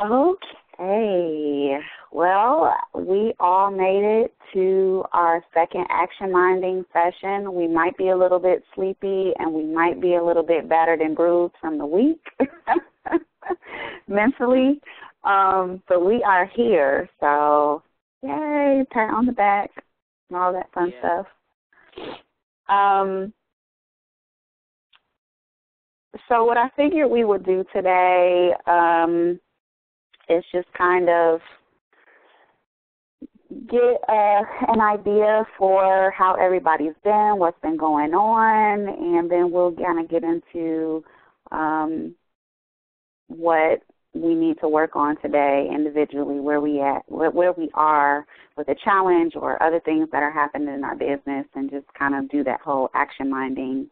Okay. Well, we all made it to our second action minding session. We might be a little bit sleepy and we might be a little bit battered and bruised from the week mentally. But we are here. So, yay, pat on the back and all that fun stuff. So what I figured we would do today is just kind of get an idea for how everybody's been, what's been going on, and then we'll kind of get into what we need to work on today individually, where we are with a challenge or other things that are happening in our business, and just kind of do that whole action minding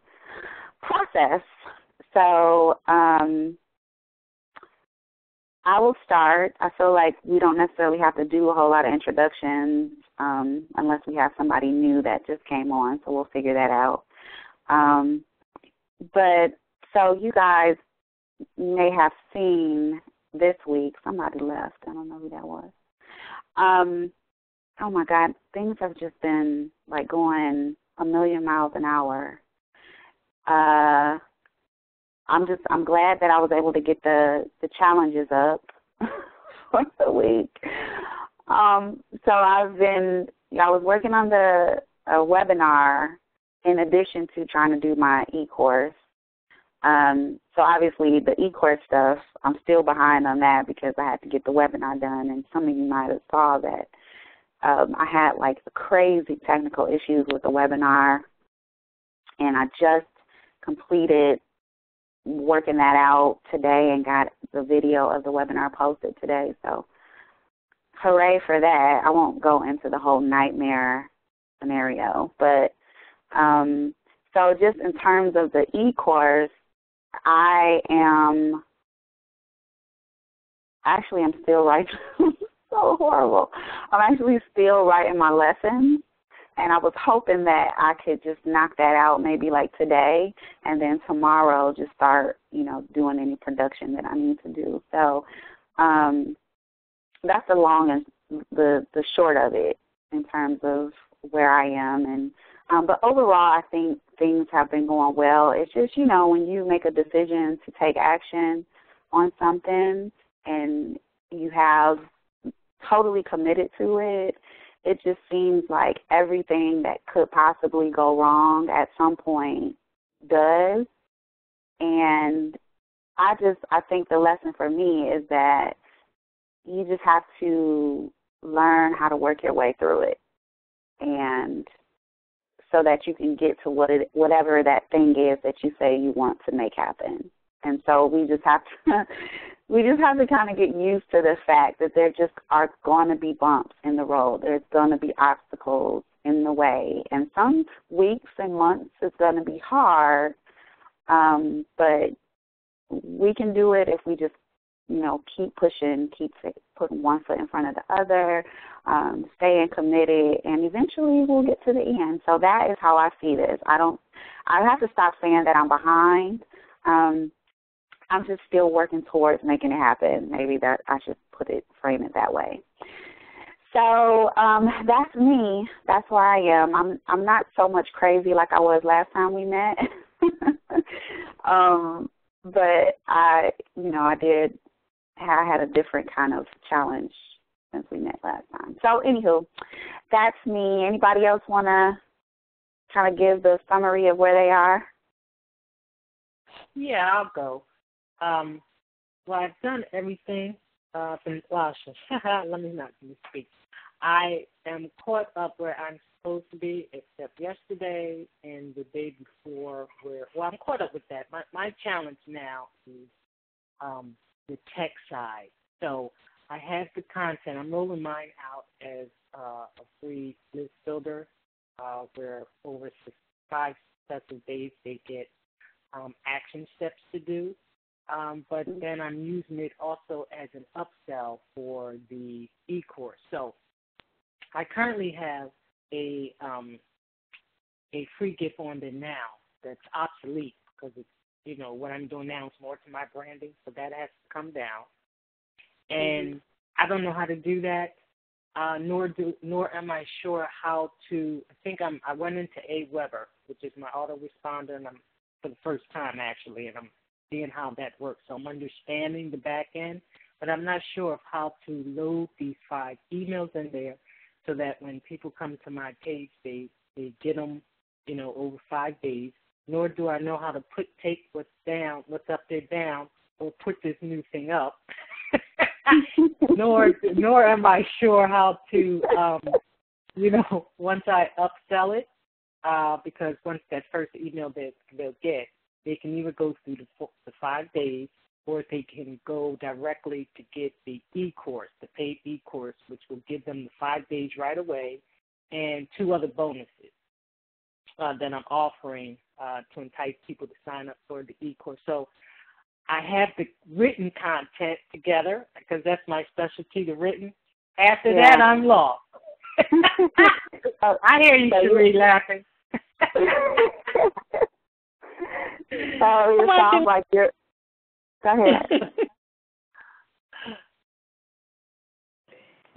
process. So I will start. I feel like we don't necessarily have to do a whole lot of introductions unless we have somebody new that just came on, so we'll figure that out. But so you guys may have seen this week, somebody left. I don't know who that was. Oh, my God, things have just been, like, going a million miles an hour. I'm glad that I was able to get the challenges up for the week. So I was working on a webinar in addition to trying to do my eCourse. So obviously the eCourse stuff, I'm still behind on that because I had to get the webinar done, and some of you might have saw that I had like crazy technical issues with the webinar, and I just completed working that out today and got the video of the webinar posted today. So hooray for that. I won't go into the whole nightmare scenario, but so just in terms of the eCourse, I'm still writing. So horrible. I'm actually still writing my lessons, and I was hoping that I could just knock that out maybe like today, and then tomorrow just start, doing any production that I need to do. So that's the long and the short of it in terms of where I am. And but overall, I think things have been going well. It's just, when you make a decision to take action on something and you have totally committed to it, it just seems like everything that could possibly go wrong at some point does. And I think the lesson for me is that you just have to learn how to work your way through it, and so that you can get to whatever that thing is that you say you want to make happen. And so we just have to kind of get used to the fact that there just are going to be bumps in the road. There's going to be obstacles in the way. And some weeks and months it's going to be hard, but we can do it if we just, keep pushing, keep putting one foot in front of the other, staying committed, and eventually we'll get to the end. So that is how I see this. I have to stop saying that I'm behind. I'm just still working towards making it happen. Maybe that I should frame it that way. So that's me. That's where I am. I'm not so much crazy like I was last time we met. But I had a different kind of challenge since we met last time. So anywho, that's me. Anybody else want to kind of give the summary of where they are? Yeah, I'll go. Well, I've done everything. Let me not speak. I am caught up where I'm supposed to be, except yesterday and the day before. I'm caught up with that. My challenge now is the tech side. So I have the content. I'm rolling mine out as a free list builder, where over 5 successive days they get action steps to do. But then I'm using it also as an upsell for the eCourse. So I currently have a free gift on there now that's obsolete because it's, what I'm doing now is more to my branding, so that has to come down. and I don't know how to do that. Nor am I sure how to. I think I went into Aweber, which is my autoresponder, and I'm for the first time actually, and I'm seeing how that works. So I'm understanding the back end, but I'm not sure of how to load these 5 emails in there so that when people come to my page, they get them, over 5 days. Nor do I know how to take what's up there down, or put this new thing up. nor am I sure how to, once I upsell it, because once that first email they'll get, they can either go through the 5 days, or they can go directly to get the eCourse, the paid eCourse, which will give them the 5 days right away, and 2 other bonuses that I'm offering to entice people to sign up for the eCourse. So I have the written content together because that's my specialty, the written. After that, I'm lost. I hear you, Cherie, laughing. It sounds like you're. Go ahead.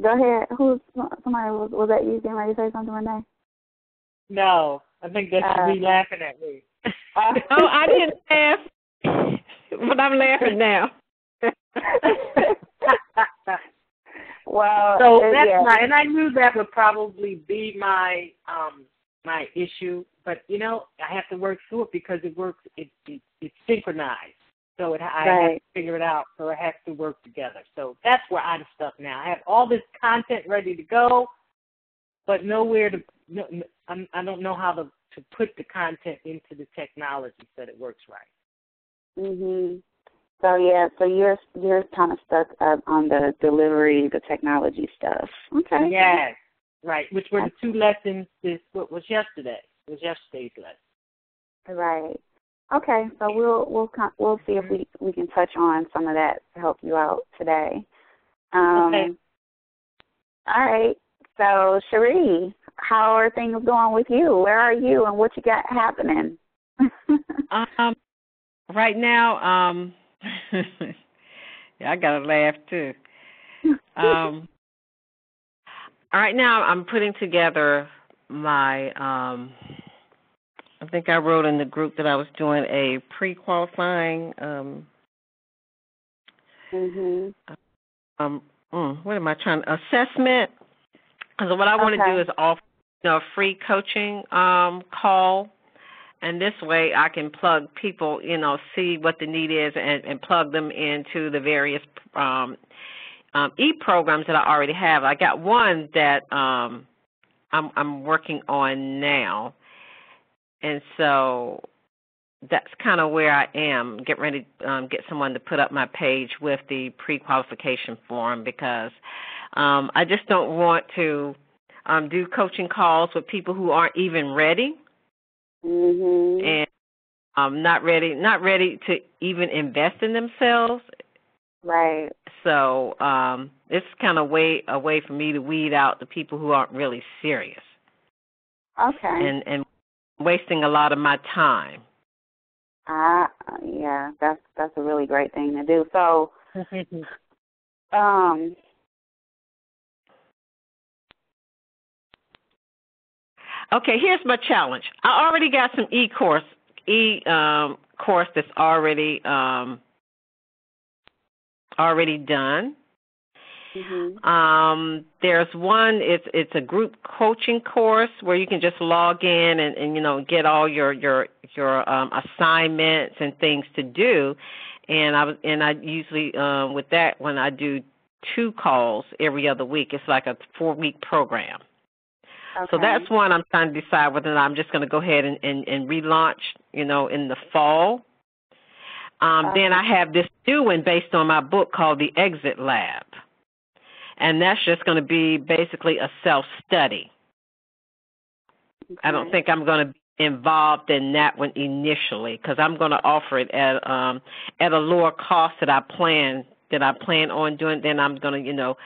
Go ahead. Somebody was that you getting ready to say something, Renee? No, I think that's Cherie laughing at me. Oh, I didn't laugh. But I'm laughing now. Well, so that's and I knew that would probably be my my issue, but I have to work through it because it works. It's synchronized, so I have to figure it out. So it has to work together. So that's where I'm stuck now. I have all this content ready to go, but nowhere to. I don't know how to put the content into the technology so that it works right. So you're kind of stuck on the delivery, the technology stuff. Okay. Yes, right. Which were the 2 lessons. What was yesterday? It was yesterday's lesson. Right. Okay. So we'll see if we can touch on some of that to help you out today. Okay. All right. So Cherie, how are things going with you? Where are you, and what you got happening? Right now, I gotta laugh too. Right now, I'm putting together my. I think I wrote in the group that I was doing a pre-qualifying. What am I trying? Assessment. Because what I want to do is offer a free coaching call. And this way I can plug people, see what the need is and plug them into the various e-programs that I already have. I got one that I'm working on now. And so that's kind of where I am, getting ready to get someone to put up my page with the pre-qualification form because I just don't want to do coaching calls with people who aren't even ready. And not ready to even invest in themselves. Right. So it's kind of a way for me to weed out the people who aren't really serious. Okay. And wasting a lot of my time. Yeah, that's a really great thing to do. So, Okay, here's my challenge. I already got some course that's already done. There's one. It's a group coaching course where you can just log in and get all your assignments and things to do. And I usually with that when I do 2 calls every other week. It's like a 4-week program. Okay. So that's one I'm trying to decide whether or not I'm just going to go ahead and relaunch, in the fall. Then I have this new one based on my book called The Exit Lab. And that's just going to be basically a self-study. Okay. I don't think I'm going to be involved in that one initially because I'm going to offer it at a lower cost that I plan on doing. Then I'm going to,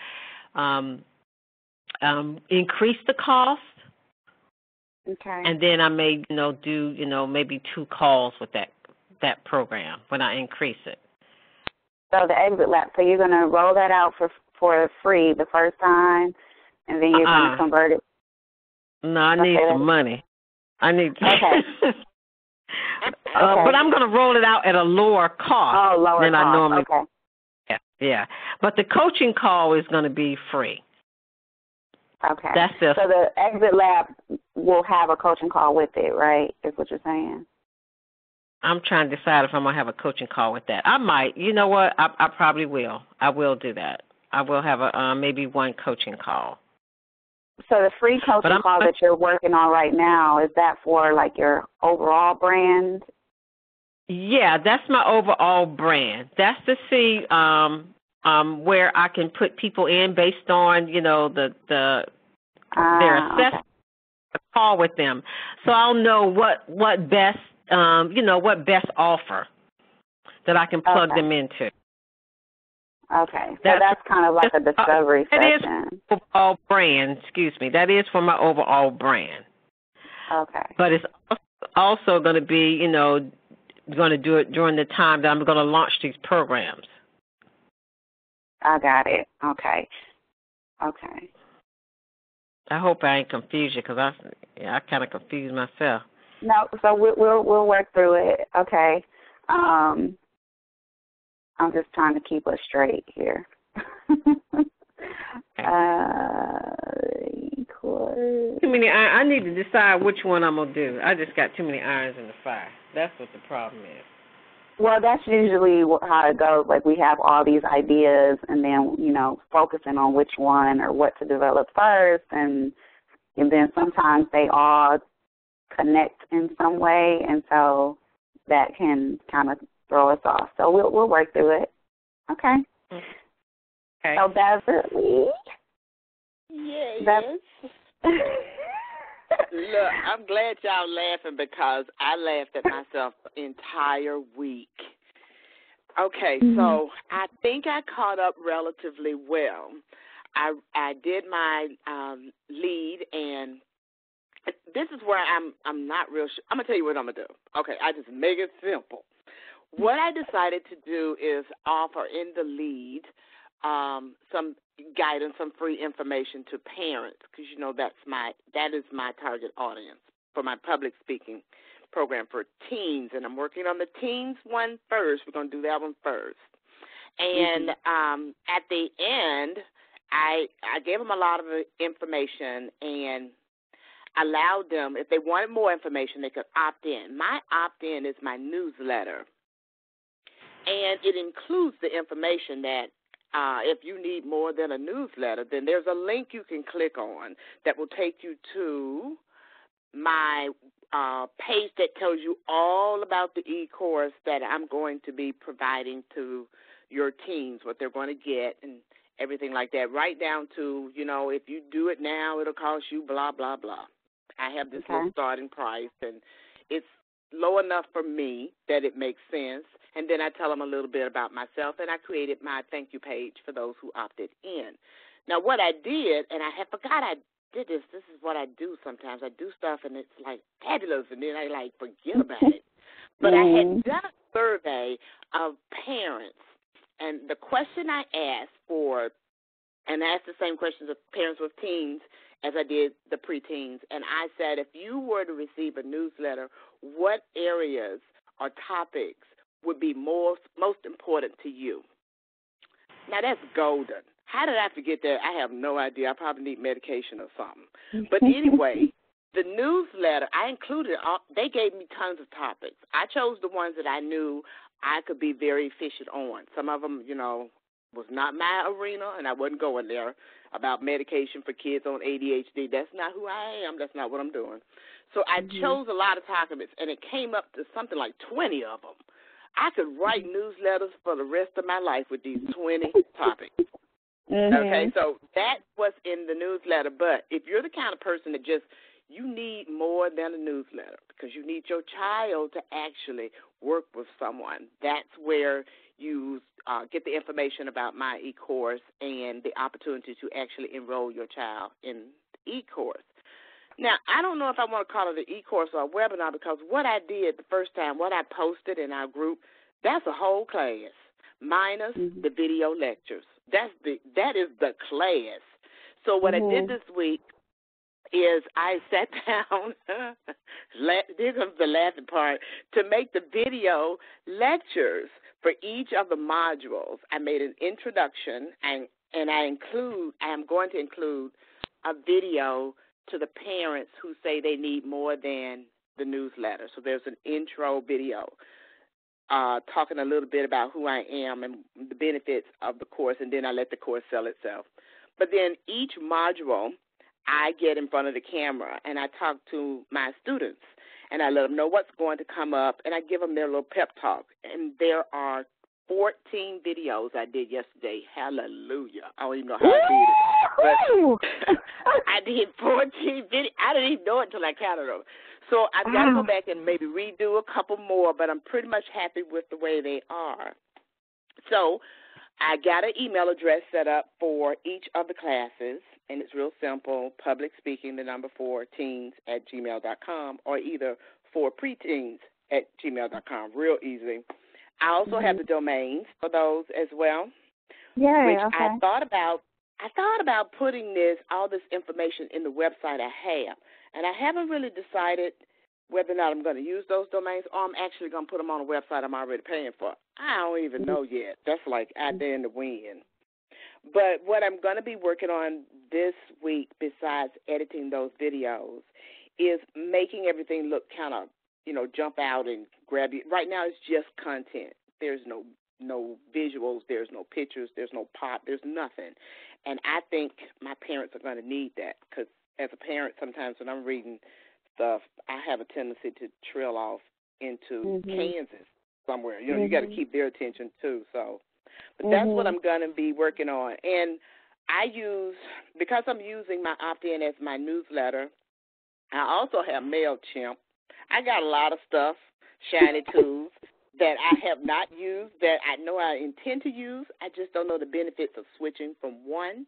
increase the cost. Okay. And then I may, do, maybe 2 calls with that program when I increase it. So the exit lap. So you're going to roll that out for free the first time, and then you're going to convert it. No, I need some money. I need. Okay. But I'm going to roll it out at a lower cost than I normally. Okay. Yeah. But the coaching call is going to be free. Okay. So the exit lab will have a coaching call with it, right? Is what you're saying? I'm trying to decide if I'm going to have a coaching call with that. I might. You know what? I probably will. I will do that. I will have maybe one coaching call. So the free coaching call that you're working on right now, is that for like your overall brand? Yeah, that's my overall brand. That's to see where I can put people in based on, their assessment, call with them. So I'll know what best, what best offer that I can plug them into. Okay, so that's kind of like a discovery session. That is overall brand, That is for my overall brand. Okay. But it's also going to be, going to do it during the time that I'm going to launch these programs. I got it. Okay. I hope I ain't confused you, because I kind of confused myself. No, so we'll work through it. Okay. I'm just trying to keep us straight here. eCourse. Too many. I need to decide which one I'm gonna do. I just got too many irons in the fire. That's what the problem is. Well, that's usually how it goes. Like, we have all these ideas, and then focusing on which one or what to develop first, and then sometimes they all connect in some way, and so that can kind of throw us off. So we'll work through it. Okay. Okay. So Beverly. Yes. Look, I'm glad y'all laughing, because I laughed at myself the entire week. Okay, so I think I caught up relatively well. I did my lead, and this is where I'm not real sure. I'm going to tell you what I'm going to do. Okay, I just make it simple. What I decided to do is offer in the lead some guidance, some free information to parents, because that is my target audience for my public speaking program for teens, and I'm working on the teens one first. We're going to do that one first. And at the end, I gave them a lot of information and allowed them, if they wanted more information, they could opt in. My opt-in is my newsletter, and it includes the information that if you need more than a newsletter, then there's a link you can click on that will take you to my page that tells you all about the eCourse that I'm going to be providing to your teens, what they're going to get and everything like that, right down to, if you do it now, it'll cost you blah, blah, blah. I have this little starting price, and it's low enough for me that it makes sense. And then I tell them a little bit about myself, and I created my thank you page for those who opted in. Now, what I did, and I forgot I did this. This is what I do sometimes. I do stuff, and it's, fabulous, and then I, forget about it. But I had done a survey of parents, and the question I asked for, and I asked the same questions of parents with teens as I did the preteens, and I said, if you were to receive a newsletter, what areas or topics would be most important to you? Now, that's golden. How did I forget that? I have no idea. I probably need medication or something. But anyway, the newsletter, I included, they gave me tons of topics. I chose the ones that I knew I could be very efficient on. Some of them, was not my arena, and I wasn't going there about medication for kids on ADHD. That's not who I am. That's not what I'm doing. So I chose a lot of topics, and it came up to something like 20 of them. I could write newsletters for the rest of my life with these 20 topics. Okay, so that's what's in the newsletter. But if you're the kind of person that you need more than a newsletter, because you need your child to actually work with someone, that's where you get the information about my eCourse and the opportunity to actually enroll your child in the eCourse. Now, I don't know if I want to call it an eCourse or a webinar, because what I did the first time, what I posted in our group, that's a whole class. minus the video lectures. That is the class. So what I did this week is I sat down, here comes the laughing part, to make the video lectures for each of the modules. I made an introduction, and I am going to include a video to the parents who say they need more than the newsletter. So there's an intro video talking a little bit about who I am and the benefits of the course, and then I let the course sell itself. But then each module, I get in front of the camera, and I talk to my students, and I let them know what's going to come up, and I give them their little pep talk. And there are 14 videos I did yesterday. Hallelujah. I don't even know how I did it. But I did 14 videos. I didn't even know it until I counted them. So I've got to go back and maybe redo a couple more, but I'm pretty much happy with the way they are. So I got an email address set up for each of the classes, and it's real simple, public speaking, the number 4, teens@gmail.com, or either 4preteens@gmail.com, real easy. I also have the domains for those as well, which okay. I thought about putting all this information in the website I have, and I haven't really decided whether or not I'm going to use those domains or I'm actually going to put them on a website I'm already paying for. I don't even know yet. That's like out there in the wind. But what I'm going to be working on this week, besides editing those videos, is making everything look kind of, jump out and grab you. Right now it's just content. There's no visuals. There's no pictures. There's no pop. There's nothing. And I think my parents are going to need that, because as a parent, sometimes when I'm reading stuff, I have a tendency to trail off into Kansas somewhere. You got to keep their attention too. So, but that's what I'm going to be working on. And because I'm using my opt-in as my newsletter, I also have MailChimp. I got a lot of stuff, shiny tools, that I have not used, that I know I intend to use. I just don't know the benefits of switching from one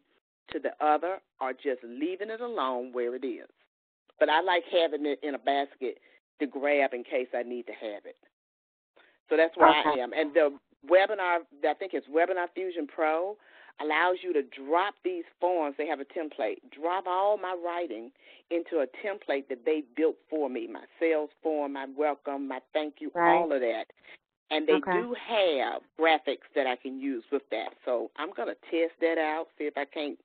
to the other or just leaving it alone where it is. But I like having it in a basket to grab in case I need to have it. So that's where I am. And the webinar, I think it's Webinar Fusion Pro, allows you to drop these forms. They have a template. Drop all my writing into a template that they built for me, my sales form, my welcome, my thank you, all of that. And they do have graphics that I can use with that. So I'm going to test that out, see if I can't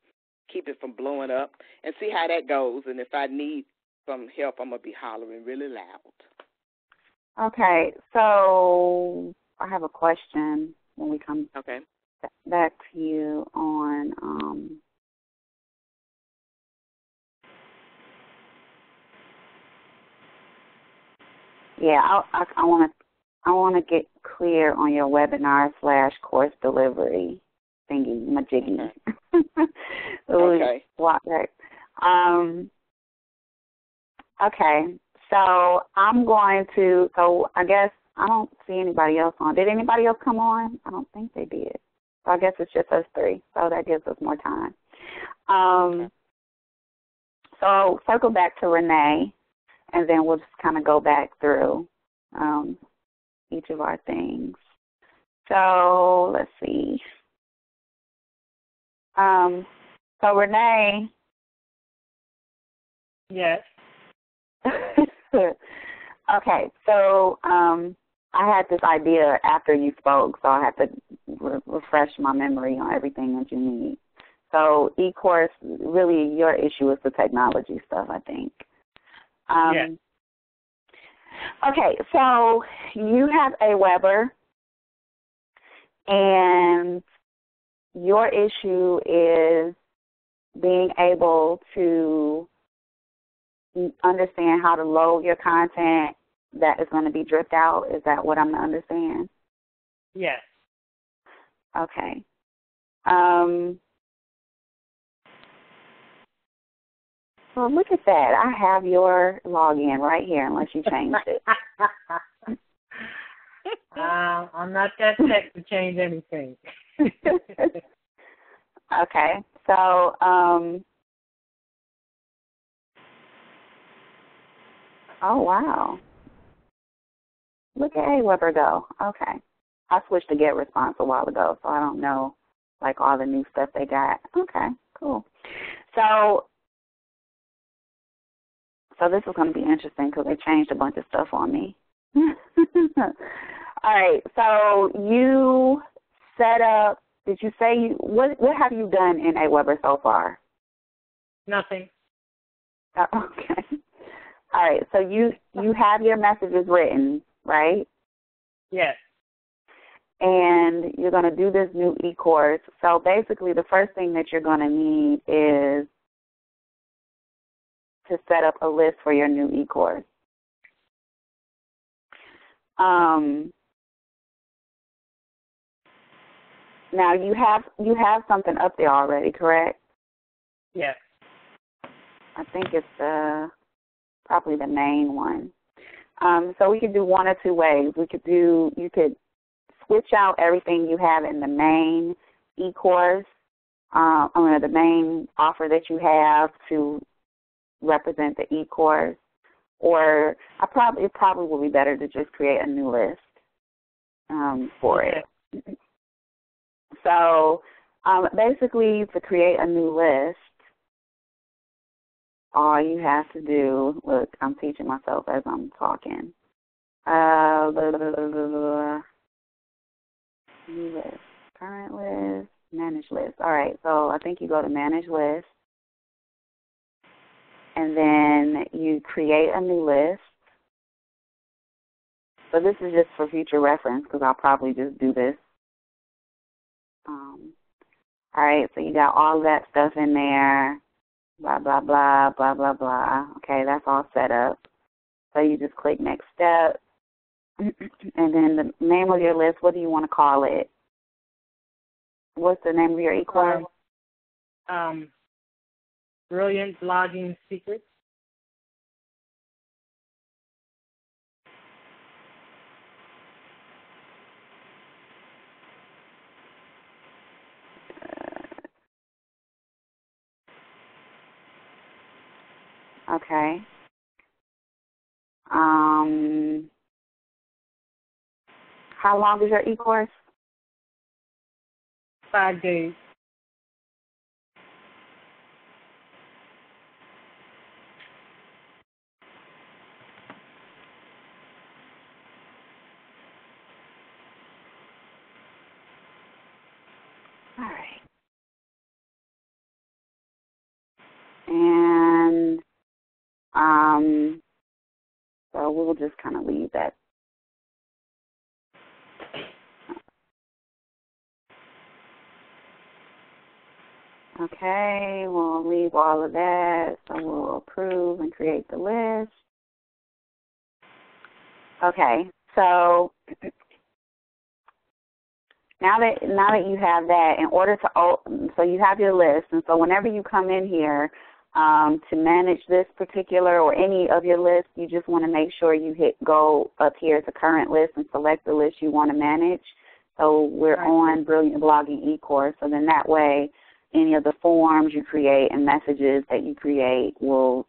keep it from blowing up, and see how that goes. And if I need some help, I'm going to be hollering really loud. Okay, so I have a question when we come back to you on I want to get clear on your webinar / course delivery thingy, majiggy. Okay. Okay, so I guess I don't see anybody else on. Did anybody else come on? I don't think they did. So I guess it's just us three, so that gives us more time. So circle back to Renee, and then we'll just kind of go back through each of our things. So let's see. So Renee. Yes. Okay, so I had this idea after you spoke, so I had to refresh my memory on everything that you need. So eCourse, really your issue is the technology stuff, I think. Yes. Okay, so you have a Weber, and your issue is being able to understand how to load your content that is going to be dripped out. Is that what I'm to understand? Yes. Okay. Well, look at that. I have your login right here, unless you changed it. I'm not that tech to change anything. Okay. So, oh, wow. Look at AWeber go. Okay. I switched to Get Response a while ago, so I don't know, like, all the new stuff they got. Okay, cool. So this is going to be interesting because they changed a bunch of stuff on me. All right, so you set up, did you say, what have you done in Aweber so far? Nothing. Okay. All right, so you have your messages written, right? Yes. And you're going to do this new eCourse. So basically the first thing that you're going to need is to set up a list for your new eCourse. Now you have something up there already, correct? Yes. I think it's probably the main one. So we could do one or two ways. You could switch out everything you have in the main eCourse, the main offer that you have to represent the eCourse, or it probably will be better to just create a new list for it. So basically, to create a new list, all you have to do, look, I'm teaching myself as I'm talking. New list, current list, manage list. All right, so I think you go to manage list, and then you create a new list. So this is just for future reference because I'll probably just do this. All right, so you got all that stuff in there, blah, blah, blah, blah, blah, blah. Okay, that's all set up. So you just click next step. And then the name of your list, what do you want to call it? What's the name of your eCourse? Brilliant Blogging Secrets. Okay. How long is your eCourse? 5 days. All right. And so we'll just kind of leave that. Okay, we'll leave all of that. So we'll approve and create the list. Okay, so now that you have that, in order to so you have your list, and so whenever you come in here to manage this particular or any of your lists, you just want to make sure you go up here to current list and select the list you want to manage. So we're on Brilliant Blogging eCourse, so then that way any of the forms you create and messages that you create will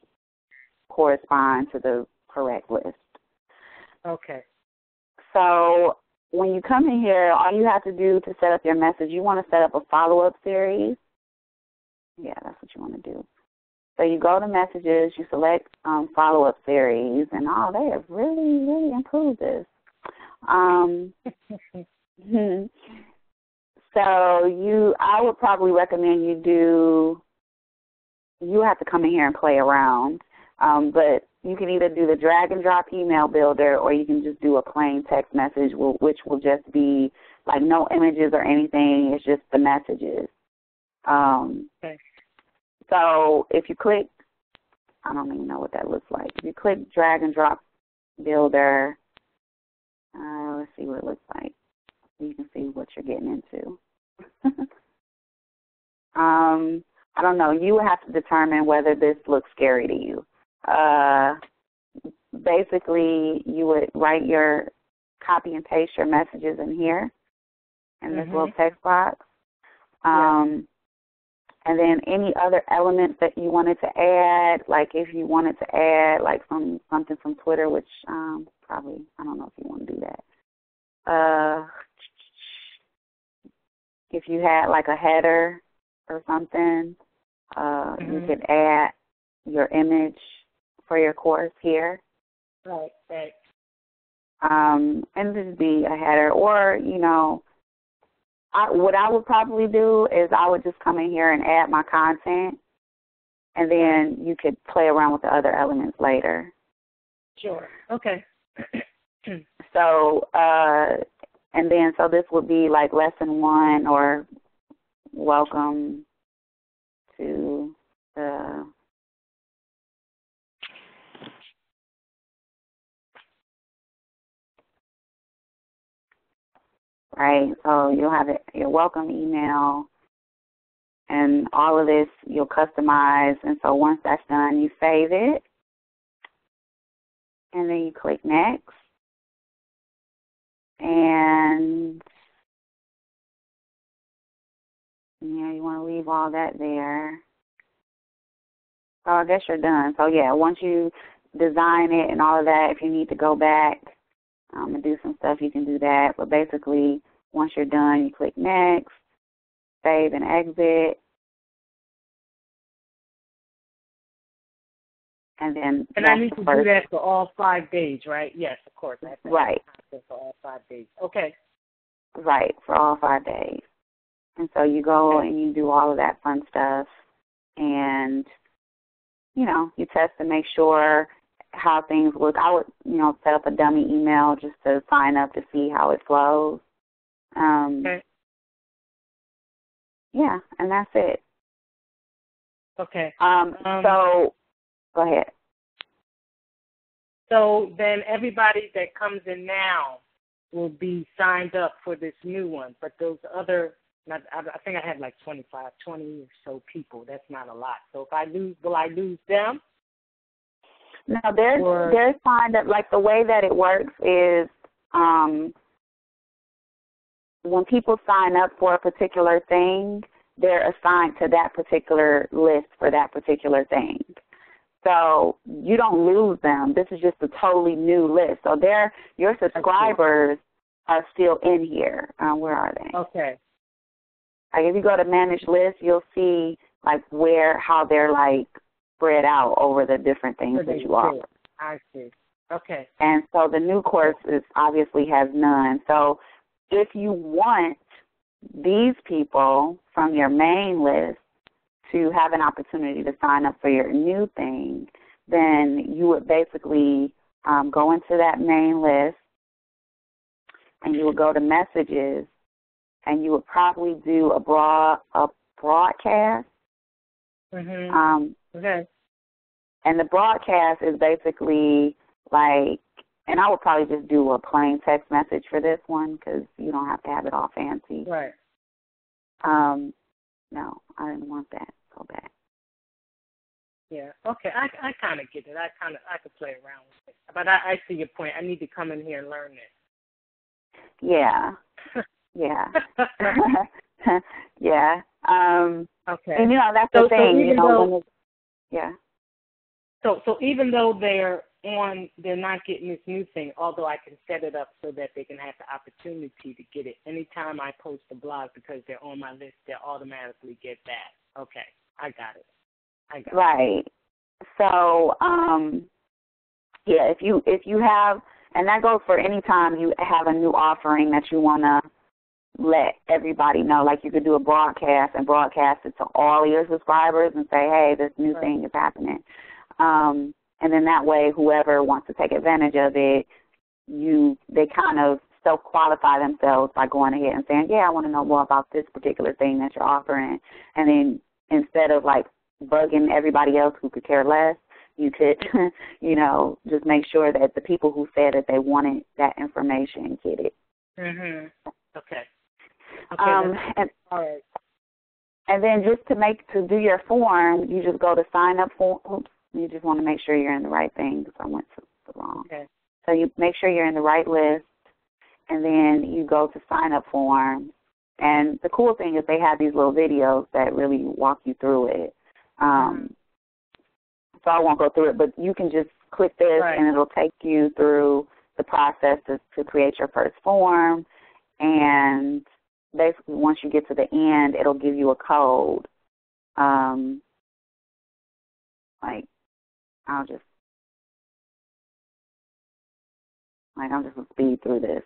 correspond to the correct list. Okay. So when you come in here, all you have to do to set up your message, you want to set up a follow-up series. Yeah, that's what you want to do. So you go to messages, you select follow-up series, and they have really, really improved this. So I would probably recommend you have to come in here and play around, but you can either do the drag and drop email builder, or you can just do a plain text message, which will just be like no images or anything. It's just the messages. Okay. So if you click, I don't even know what that looks like. If you click drag and drop builder, let's see what it looks like. You can see what you're getting into. I don't know. You have to determine whether this looks scary to you. Basically, you would copy and paste your messages in here, in this little text box. And then any other elements that you wanted to add, like if you wanted to add like something from Twitter, which probably, I don't know if you want to do that. if you had like a header or something, you could add your image for your course here. Right. And just be a header. Or, what I would probably do is I would just come in here and add my content, and then you could play around with the other elements later. Sure. Okay. So, so this would be like lesson 1 or welcome to the right. So you'll have your welcome email, and all of this you'll customize. And so once that's done, you save it, and then you click next. And you want to leave all that there. So I guess you're done. So once you design it and all of that, if you need to go back and do some stuff, you can do that. But basically, once you're done, you click next, save and exit. And then I need to do that for all 5 days, right? Yes, of course. Right. For all 5 days. Okay. Right, for all 5 days. And so you go and you do all of that fun stuff, and, you test to make sure how things look. I would, set up a dummy email just to sign up to see how it flows. Okay. Yeah, and that's it. Okay. So go ahead. So then everybody that comes in now will be signed up for this new one, but those other, I think I had like 20 or so people. That's not a lot. So if I lose, will I lose them? No, they're signed up. Like the way that it works is when people sign up for a particular thing, they're assigned to that particular list for that particular thing. So you don't lose them. This is just a totally new list. So your subscribers are still in here. Where are they? Okay. Like if you go to manage list, you'll see like how they're like spread out over the different things that you offer. I see. Okay. And so the new course obviously has none. So if you want these people from your main list to have an opportunity to sign up for your new thing, then you would basically go into that main list, and you would go to messages, and you would probably do a broadcast. Okay. And the broadcast is basically like, and I would probably just do a plain text message for this one because you don't have to have it all fancy. Right. No, I didn't want that. Go back. Yeah. Okay. I kind of get it. I could play around with it. But I see your point. I need to come in here and learn it. Yeah. Yeah. Yeah. Okay. And that's the thing. Yeah. So even though they're not getting this new thing, although I can set it up so that they can have the opportunity to get it anytime I post a blog because they're on my list, they'll automatically get that. Okay, I got it. Right. So, if you have, and that goes for any time you have a new offering that you want to let everybody know. Like you could do a broadcast and broadcast it to all of your subscribers and say, hey, this new thing is happening. And then that way, whoever wants to take advantage of it, they kind of self-qualify themselves by going ahead and saying, yeah, I want to know more about this particular thing that you're offering. And then instead of like bugging everybody else who could care less, you could, just make sure that the people who said that they wanted that information get it. Okay. All right. And then just to do your form, you just go to sign up form. Oops, you just want to make sure you're in the right thing because I went to the wrong. Okay. So you make sure you're in the right list, and then you go to sign up form. And the cool thing is they have these little videos that really walk you through it. So I won't go through it, but you can just click this, and it'll take you through the process to create your first form. And basically once you get to the end, it'll give you a code. I'm just going to speed through this.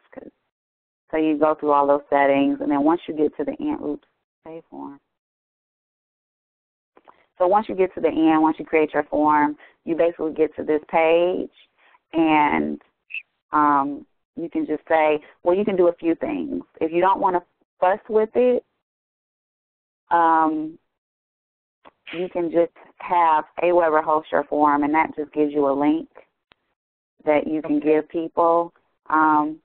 So you go through all those settings, and then once you get to the end, save form. So once you get to the end, once you create your form, you basically get to this page, and you can just say, well, you can do a few things. If you don't want to fuss with it, you can just have AWeber host your form, and that just gives you a link that you can give people. Hold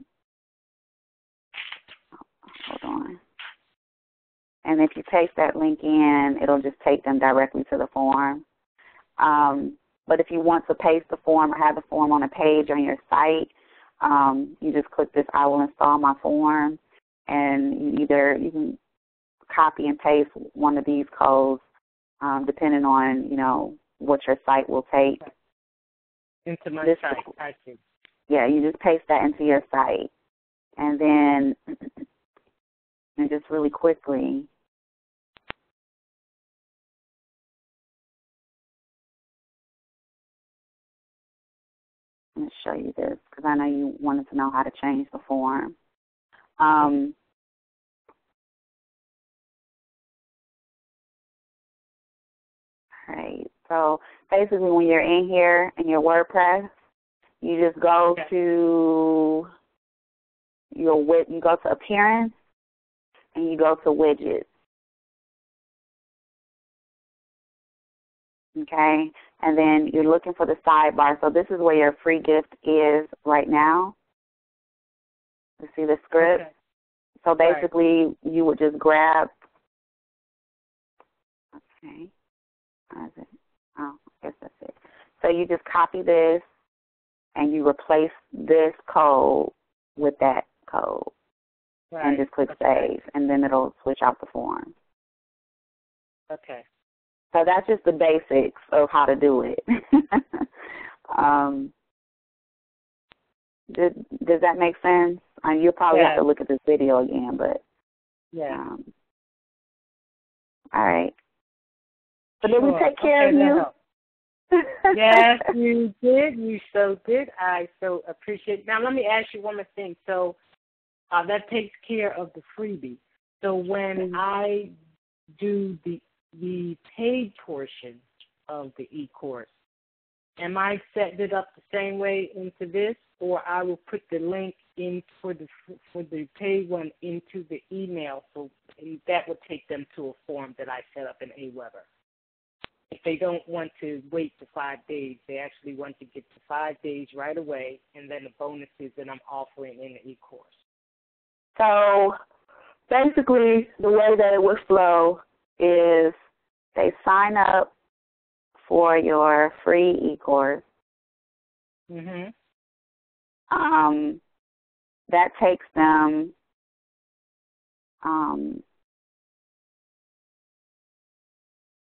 on. And if you paste that link in, it'll just take them directly to the form. But if you want to paste the form or have the form on a page on your site, you just click this I will install my form, and you can copy and paste one of these codes depending on, what your site will take. Into my site, I see. Yeah, you just paste that into your site. And then, and just really quickly, I'm going to show you this because I know you wanted to know how to change the form. All right. So basically when you're in here in your WordPress, you just go to you go to Appearance, and you go to Widgets. Okay? And then you're looking for the sidebar. So this is where your free gift is right now. You see the script? Okay. So basically you would just grab, okay, how is it? Oh, I guess that's it. So you just copy this, and you replace this code with that code. And just click Save, and then it'll switch out the form. Okay. So that's just the basics of how to do it. Does that make sense? You'll probably have to look at this video again, but all right. So did we take care of you? Yes, you did. You so did. I so appreciate it. Now, let me ask you one more thing. So that takes care of the freebie. So when I do the paid portion of the eCourse, am I setting it up the same way into this, or I will put the link in for the paid one into the email, so that would take them to a form that I set up in AWeber? If they don't want to wait for 5 days, they actually want to get to 5 days right away, and then the bonuses that I'm offering in the eCourse. So basically the way that it would flow is they sign up for your free eCourse. Mhm. That takes them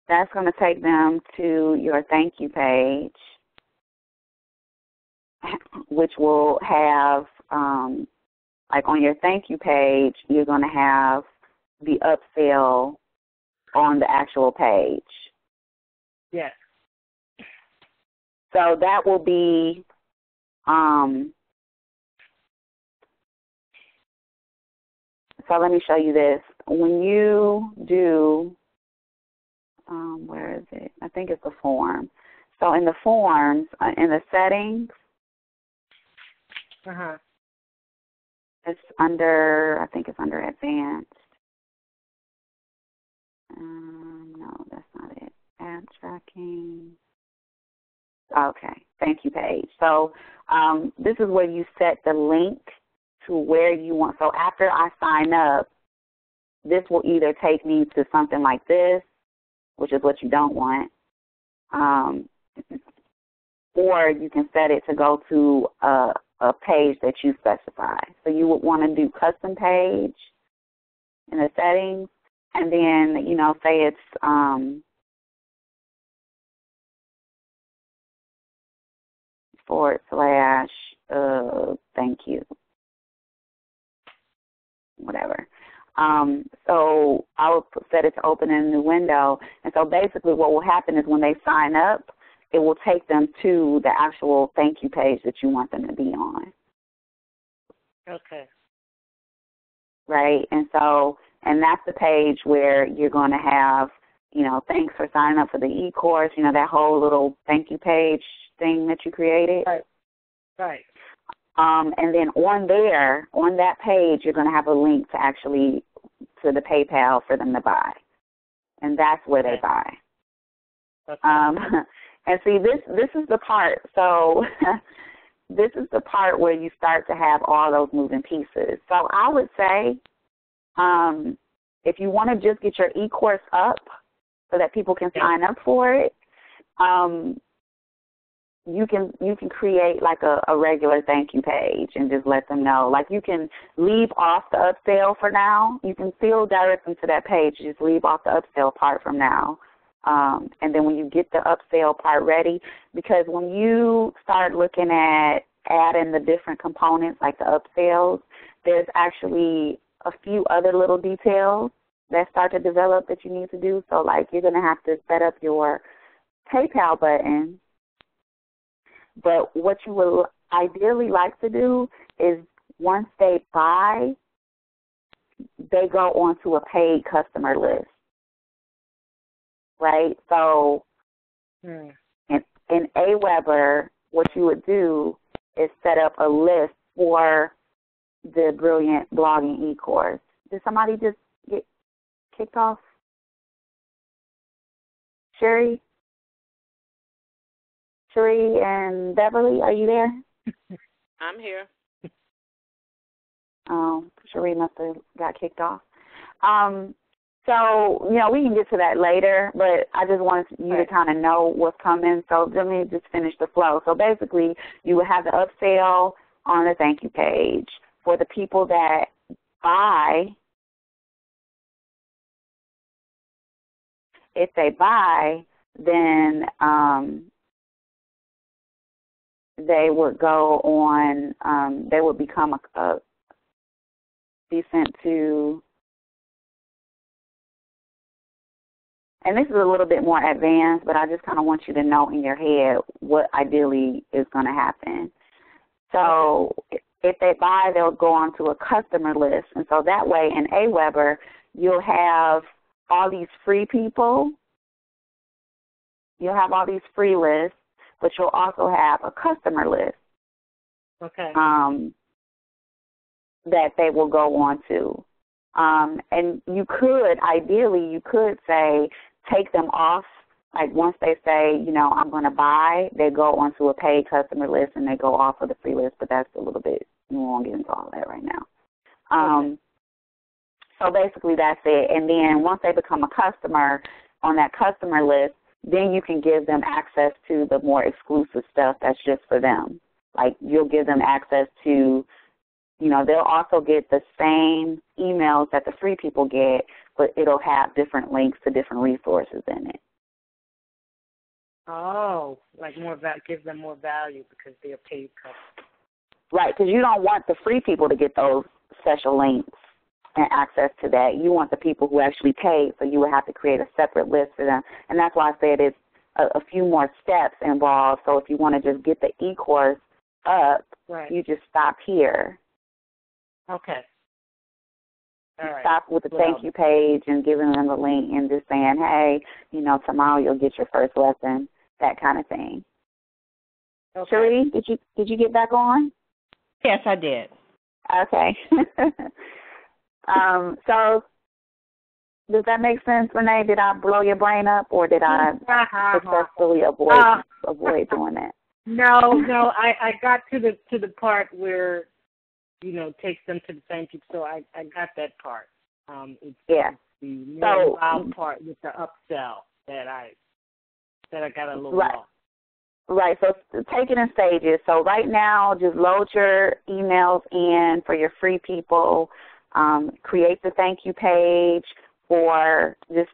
that's going to take them to your thank you page, which will have, like on your thank you page, you're going to have the upsell on the actual page. Yes. So that will be, so let me show you this. When you do, where is it? I think it's the form. So in the forms, in the settings, it's under, I think it's under advanced. No, that's not it. Ad tracking. Okay, thank you page. So this is where you set the link to where you want. So after I sign up, this will either take me to something like this, which is what you don't want, or you can set it to go to a page that you specify. So you would want to do custom page in the settings, and then, say it's / thank you, whatever. So I would set it to open in a new window. And so basically what will happen is when they sign up, it will take them to the actual thank you page that you want them to be on. Okay. Right? And that's the page where you're going to have, thanks for signing up for the eCourse, that whole little thank you page thing that you created. Right. And then on that page, you're going to have a link to the PayPal for them to buy. And that's where they buy. Okay. And see, this is the part. So this is the part where you start to have all those moving pieces. So I would say if you want to just get your eCourse up so that people can sign up for it, you can create like a regular thank you page and just let them know. Like you can leave off the upsell for now. You can still direct them to that page. Just leave off the upsell part from now. And then when you get the upsell part ready, because when you start looking at adding the different components like the upsells, there's actually a few other little details that start to develop that you need to do. So like you're going to have to set up your PayPal button. But what you would ideally like to do is once they buy, they go onto a paid customer list, right? So in Aweber, what you would do is set up a list for the Brilliant Blogging eCourse. Did somebody just get kicked off? Sherry and Beverly, are you there? I'm here. Sherry must have got kicked off. So, we can get to that later, but I just wanted you to kind of know what's coming. So let me just finish the flow. So basically, you would have the upsell on the thank you page. For the people that buy, if they buy, then they would go on, they would become be sent to, and this is a little bit more advanced, but I just kind of want you to know in your head what ideally is going to happen. So if they buy, they'll go on to a customer list. And so that way in Aweber, you'll have all these free people. You'll have all these free lists, but you'll also have a customer list. Okay. That they will go on to. And ideally, you could say, take them off. Like once they say, I'm going to buy, they go onto a paid customer list and they go off of the free list, but that's a little bit, we won't get into all that right now. So basically that's it. And then once they become a customer on that customer list, then you can give them access to the more exclusive stuff that's just for them. Like you'll give them access to, they'll also get the same emails that the free people get, but it'll have different links to different resources in it. Oh, like give them more value because they're paid customers. Right, because you don't want the free people to get those special links and access to that. You want the people who actually pay, so you would have to create a separate list for them. And that's why I said it's a few more steps involved. So if you want to just get the eCourse up, you just stop here. Okay. All right. Stop with the thank you page and giving them the link and just saying, hey, tomorrow you'll get your first lesson, that kind of thing. Okay. Cherie, did you get back on? Yes, I did. Okay. So does that make sense, Renee? Did I blow your brain up, or did I successfully avoid doing that? No, I got to the part where takes them to the thank you. So I got that part. It's the more involved part with the upsell that I got a little lost. Right, so take it in stages. So right now, just load your emails in for your free people. Create the thank you page for just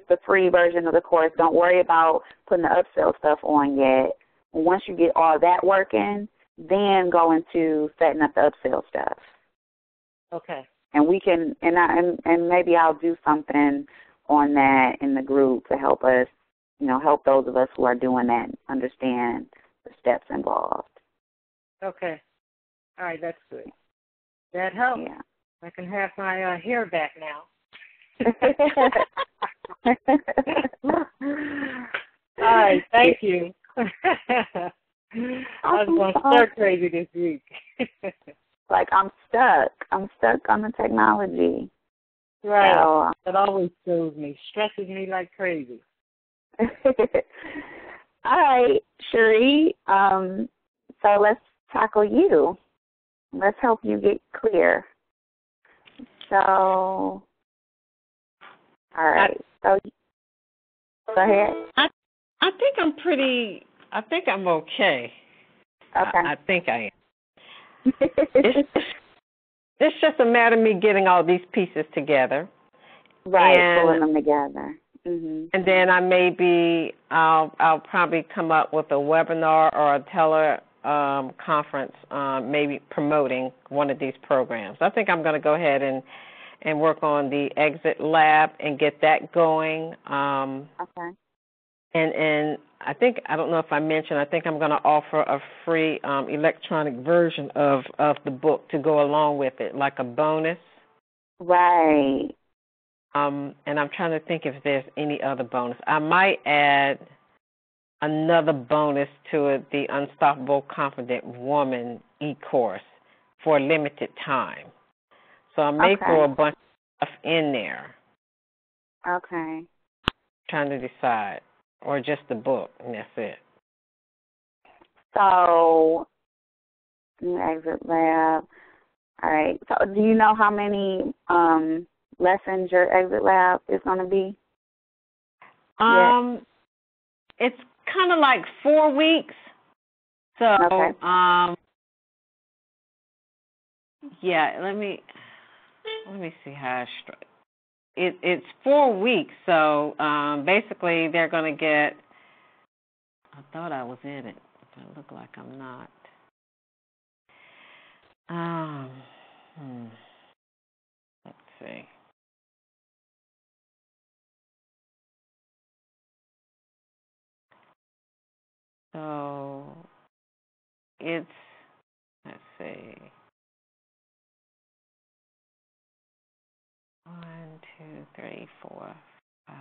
the free version of the course. Don't worry about putting the upsell stuff on yet. Once you get all that working, then go into setting up the upsell stuff. Okay. And we can, and maybe I'll do something on that in the group to help us, help those of us who are doing that understand the steps involved. Okay. All right, that's good. That helps. Yeah. I can have my hair back now. All right, thank you. I was going stir crazy this week. Like I'm stuck on the technology. Right. So, it always shows me, stresses me like crazy. All right, Cherie. So let's tackle you. Let's help you get clear. So, all right. So, go ahead. I think I'm okay. Okay. I think I am. It's just a matter of me getting all these pieces together. Right, pulling them together. Mm-hmm. And then I'll probably come up with a webinar or a conference, maybe promoting one of these programs. I think I'm going to go ahead and work on the Exit Lab and get that going. Okay. And I don't know if I mentioned, I think I'm going to offer a free electronic version of the book to go along with it, like a bonus. Right. And I'm trying to think if there's any other bonus. I might add another bonus to it, the Unstoppable Confident Woman eCourse for a limited time. So I may throw a bunch of stuff in there. Okay. Trying to decide. Or just the book, and that's it. So, Exit Lab. All right. So do you know how many lessons your Exit Lab is going to be? It's kind of like 4 weeks. So, yeah, let me see how it's 4 weeks. So, basically they're going to get, I thought I was in it, but it look like I'm not. Let's see. So it's, let's see, 1, 2, 3, 4, 5,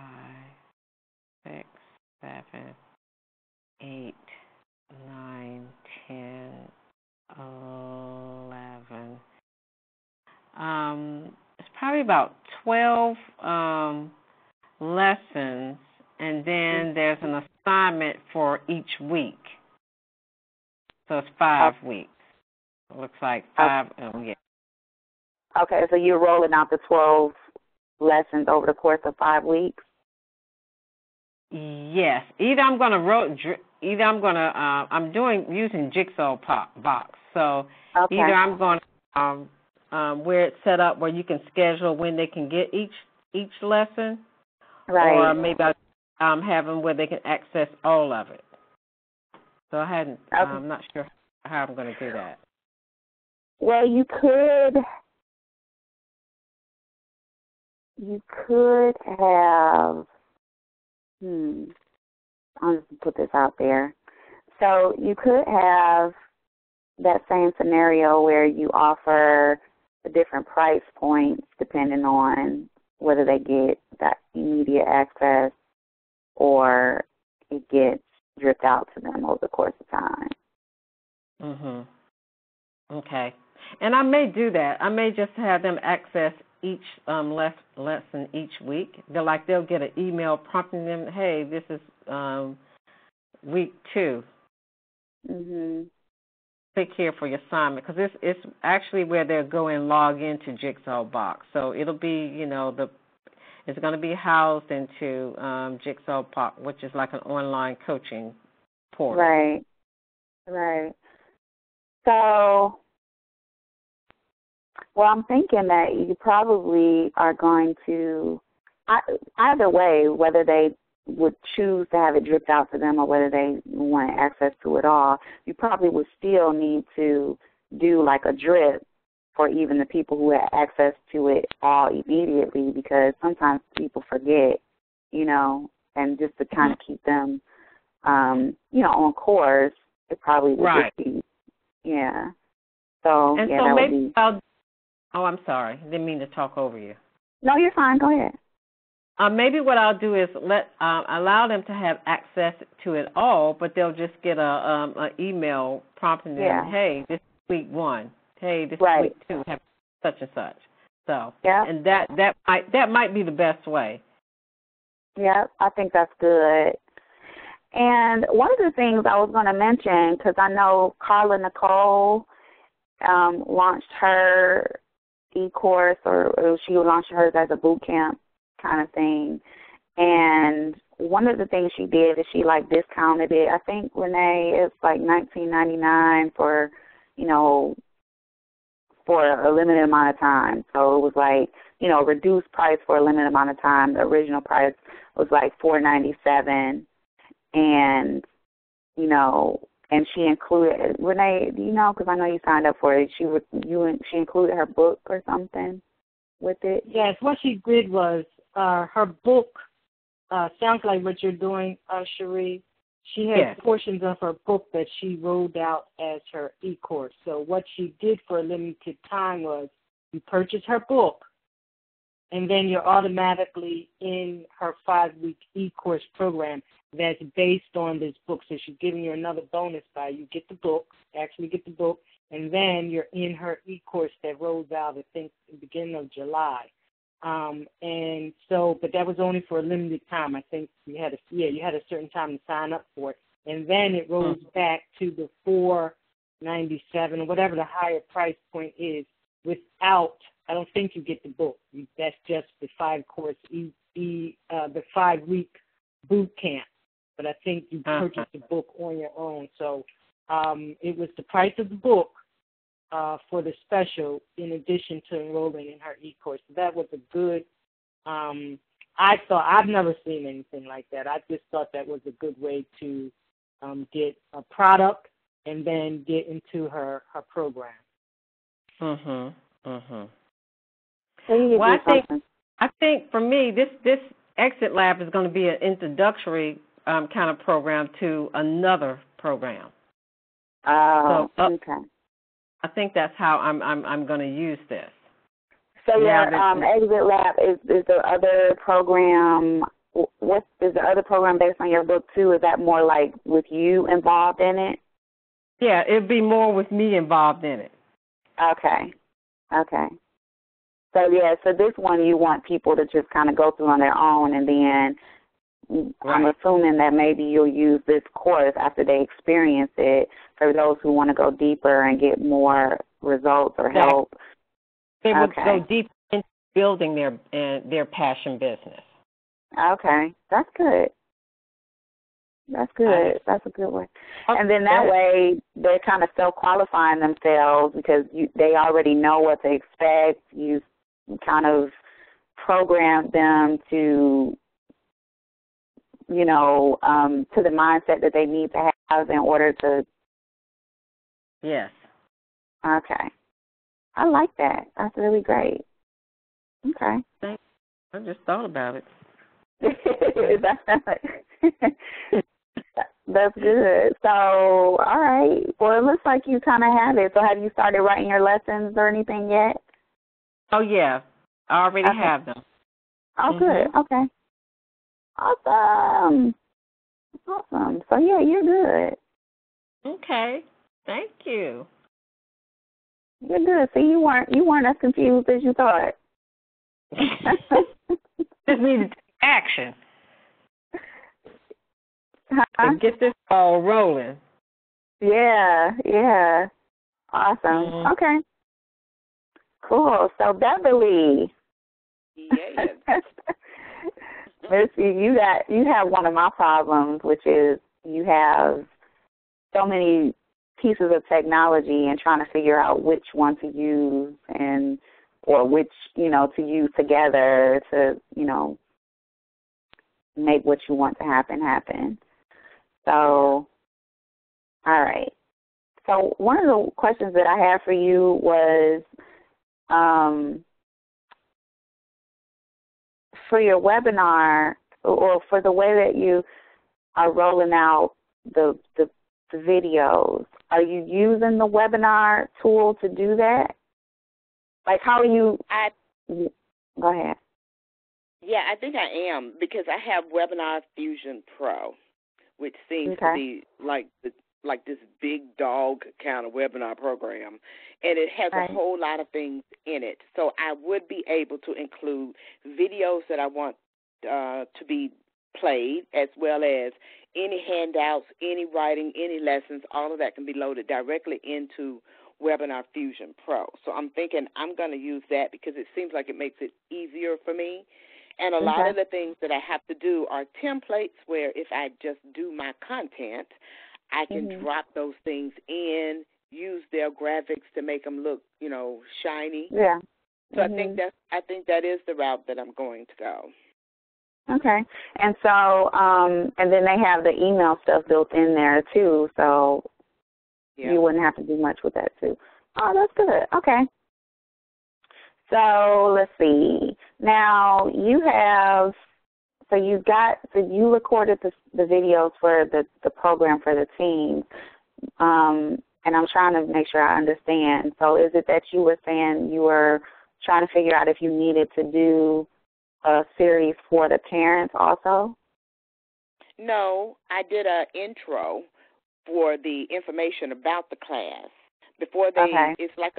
6, 7, 8, 9, 10, 11. It's probably about 12 lessons, and then there's an assignment for each week. So it's 5 weeks. It looks like 5. Yeah. Okay, so you're rolling out the 12 lessons over the course of 5 weeks? Yes. I'm using Jigsaw box. So either I'm going to where it's set up where you can schedule when they can get each lesson, right? Or maybe I'm having where they can access all of it. So I'm not sure how I'm going to do that. Well, you could have. I'll just put this out there. So you could have that same scenario where you offer the different price points depending on whether they get that immediate access or it gets dripped out to them over the course of time. Mhm. Okay. And I may do that. I may just have them access each lesson each week. They'll get an email prompting them, hey, this is week 2. Mhm. Click here for your assignment, because it's actually where they'll go and log into Jigsaw Box. So it'll be, it's going to be housed into Jigsaw Box, which is like an online coaching portal. Right. Right. So, well, I'm thinking that you probably are going to, either way, whether they would choose to have it dripped out to them or whether they want access to it all, you probably would still need to do like a drip for even the people who had access to it all immediately, because sometimes people forget, and just to kind of keep them, on course, it probably would right. just be, yeah. So, and yeah, so that maybe would be. I'm sorry. Didn't mean to talk over you. No, you're fine. Go ahead. Maybe what I'll do is allow them to have access to it all, but they'll just get a email prompting them, hey, this is week 1. Hey, this is week 2. Have such and such. So, and that might be the best way. Yeah, I think that's good. And one of the things I was going to mention, because I know Carla Nicole launched her eCourse, or she launched hers as a boot camp kind of thing. And one of the things she did is she discounted it. I think, Renee, it's like $19.99 for, for a limited amount of time. So it was reduced price for a limited amount of time. The original price was $4.97, and and she included, Renee, do you know? Because I know you signed up for it. She included her book or something with it. Yes, what she did was her book sounds like what you're doing, Cherie. She has portions of her book that she rolled out as her eCourse. So what she did for a limited time was you purchase her book, and then you're automatically in her 5-week eCourse program that's based on this book. So she's giving you another bonus by you get the book, and then you're in her eCourse that rolls out, I think, at the beginning of July. And so, but that was only for a limited time. I think you had a certain time to sign up for it, and then it rolls back to the $4.97 or whatever the higher price point is. Without, I don't think you get the book. That's just the 5-course, the 5-week boot camp. But I think you purchase the book on your own. So it was the price of the book for the special, in addition to enrolling in her eCourse. So that was a good, I've never seen anything like that. I just thought that was a good way to get a product and then get into her program. Mhm. Mhm. Well, I think for me, this Exit Lab is going to be an introductory kind of program to another program. Oh, okay. I think that's how I'm going to use this. So your Exit Lab is the other program. What is the other program based on your book too? Is that more like with you involved in it? Yeah, it'd be more with me involved in it. Okay. So this one you want people to just kind of go through on their own, and then I'm assuming that maybe you'll use this course after they experience it for those who want to go deeper and get more results or help. They would go deep into building their passion business. Okay, that's good. That's good. That's a good way. And then that way they're kind of self-qualifying themselves because they already know what to expect. You kind of program them to, to the mindset that they need to have in order to. Yes. Okay. I like that. That's really great. Okay. Thanks. I just thought about it. That's good. So, all right. Well, it looks like you kind of have it. So have you started writing your lessons or anything yet? Oh, yeah. I already have them. Oh, good. Okay. Awesome. So, yeah, you're good. Okay. Thank you. You're good. See, you weren't as confused as you thought. Just need to take action. Huh? To get this ball rolling. Yeah. Awesome. Mm-hmm. Okay. Cool. So, Beverly. Yes. Let's see, you have one of my problems, which is you have so many pieces of technology and trying to figure out which one to use or which, to use together to, make what you want to happen. So, all right. So one of the questions that I had for you was, for your webinar, or for the way that you are rolling out the videos, are you using the webinar tool to do that? Like, how are you? Go ahead. Yeah, I think I am, because I have Webinar Fusion Pro, which seems to be like this big dog kind of webinar program, and it has a whole lot of things in it. So I would be able to include videos that I want to be played, as well as any handouts, any writing, any lessons. All of that can be loaded directly into Webinar Fusion Pro. So I'm thinking I'm going to use that because it seems like it makes it easier for me. And a lot of the things that I have to do are templates where if I just do my content, I can drop those things in, use their graphics to make them look, shiny. Yeah. So I think that is the route that I'm going to go. Okay. And so, and then they have the email stuff built in there too, so you wouldn't have to do much with that too. Oh, that's good. Okay. So let's see. Now you recorded the videos for the program for the team, and I'm trying to make sure I understand. So is it that you were saying you were trying to figure out if you needed to do a series for the parents also? No, I did an intro for the information about the class before they. It's like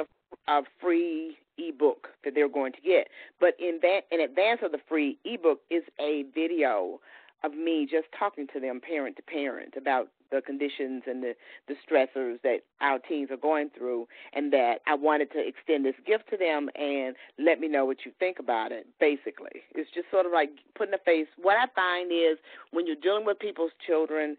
a free ebook that they're going to get, but in advance of the free ebook is a video of me just talking to them parent to parent about the conditions and the stressors that our teens are going through, and that I wanted to extend this gift to them and let me know what you think about it. Basically, it's just sort of like putting a face. What I find is when you're dealing with people's children,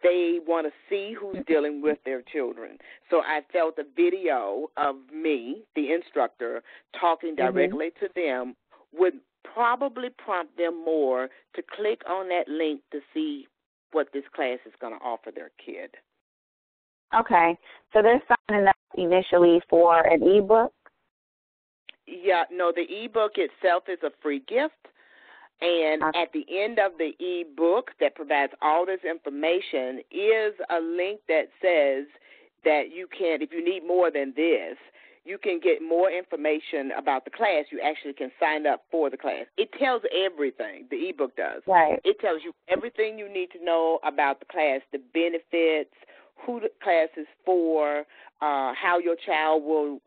they want to see who's dealing with their children. So I felt a video of me, the instructor, talking directly to them would probably prompt them more to click on that link to see what this class is going to offer their kid. Okay. So they're signing up initially for an ebook? Yeah, no, the ebook itself is a free gift. And at the end of the e-book that provides all this information is a link that says that you can, if you need more than this, you can get more information about the class. You actually can sign up for the class. It tells everything, the e-book does. Right. It tells you everything you need to know about the class, the benefits, who the class is for, how your child will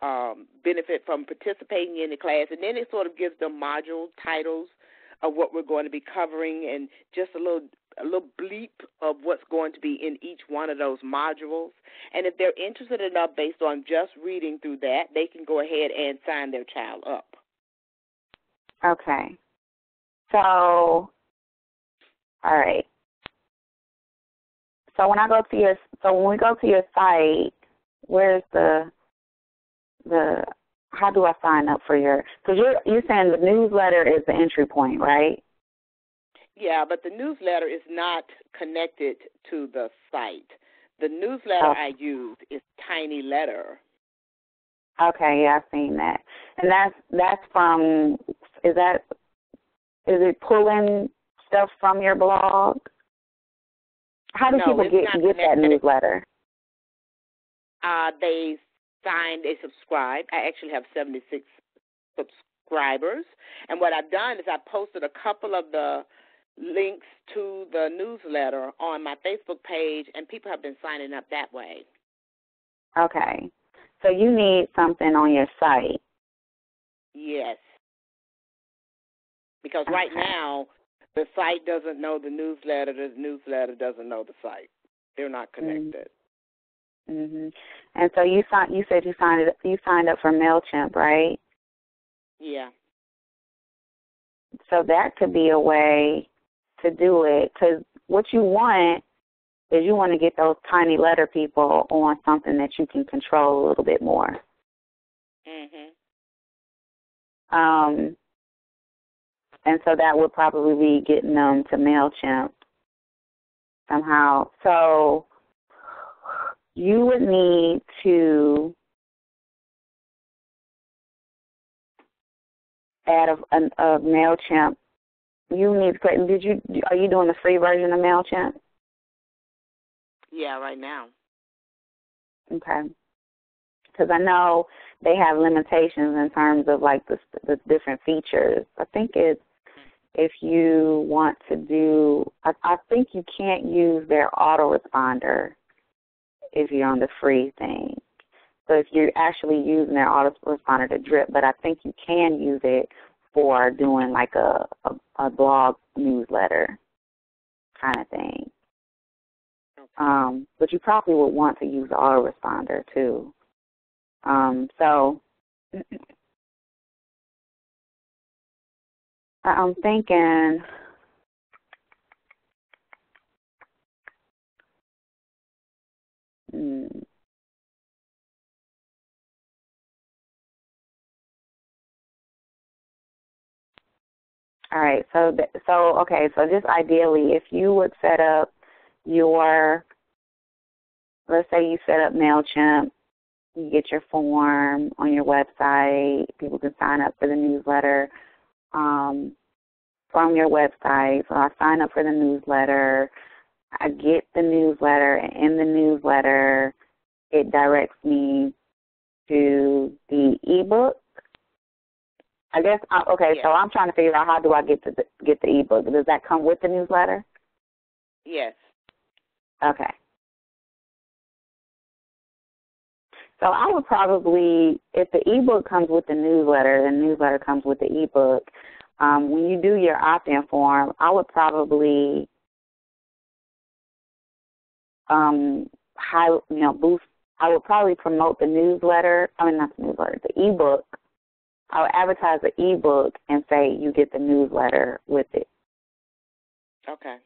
benefit from participating in the class. And then it sort of gives them module titles of what we're going to be covering, and just a little bleep of what's going to be in each one of those modules. And if they're interested enough based on just reading through that, they can go ahead and sign their child up. Okay. So, all right. So when we go to your site, where's how do I sign up for because you're saying the newsletter is the entry point, right? Yeah, but the newsletter is not connected to the site. The newsletter I use is Tiny Letter. Okay, yeah, I've seen that. And that's from, is it pulling stuff from your blog? How do people get that newsletter? They subscribe. I actually have 76 subscribers. And what I've done is I posted a couple of the links to the newsletter on my Facebook page, and people have been signing up that way. Okay. So you need something on your site. Yes. Because right now, the site doesn't know the newsletter doesn't know the site. They're not connected. Mhm. And so you said you signed up for MailChimp, right? Yeah. So that could be a way to do it, because what you want is you want to get those Tiny Letter people on something that you can control a little bit more. And so that would probably be getting them to MailChimp somehow. So you would need to add a MailChimp, you need to create. Are you doing the free version of MailChimp? Yeah, right now. Okay. Because I know they have limitations in terms of like the different features. I think it's if you want to do, I think you can't use their autoresponder if you're on the free thing. So if you're actually using their autoresponder to drip, but I think you can use it for doing like a blog newsletter kind of thing. But you probably would want to use the autoresponder too. So I'm thinking, all right, so just ideally, if you would set up let's say you set up MailChimp, you get your form on your website, people can sign up for the newsletter from your website. So I sign up for the newsletter, I get the newsletter, and in the newsletter, it directs me to the ebook. I guess, so I'm trying to figure out how do I get the ebook. Does that come with the newsletter? Yes. Okay. So I would probably, if the ebook comes with the newsletter comes with the ebook, when you do your opt-in form, I would probably boost. I would probably promote the newsletter. Not the newsletter, the ebook. I would advertise the ebook and say you get the newsletter with it. Okay.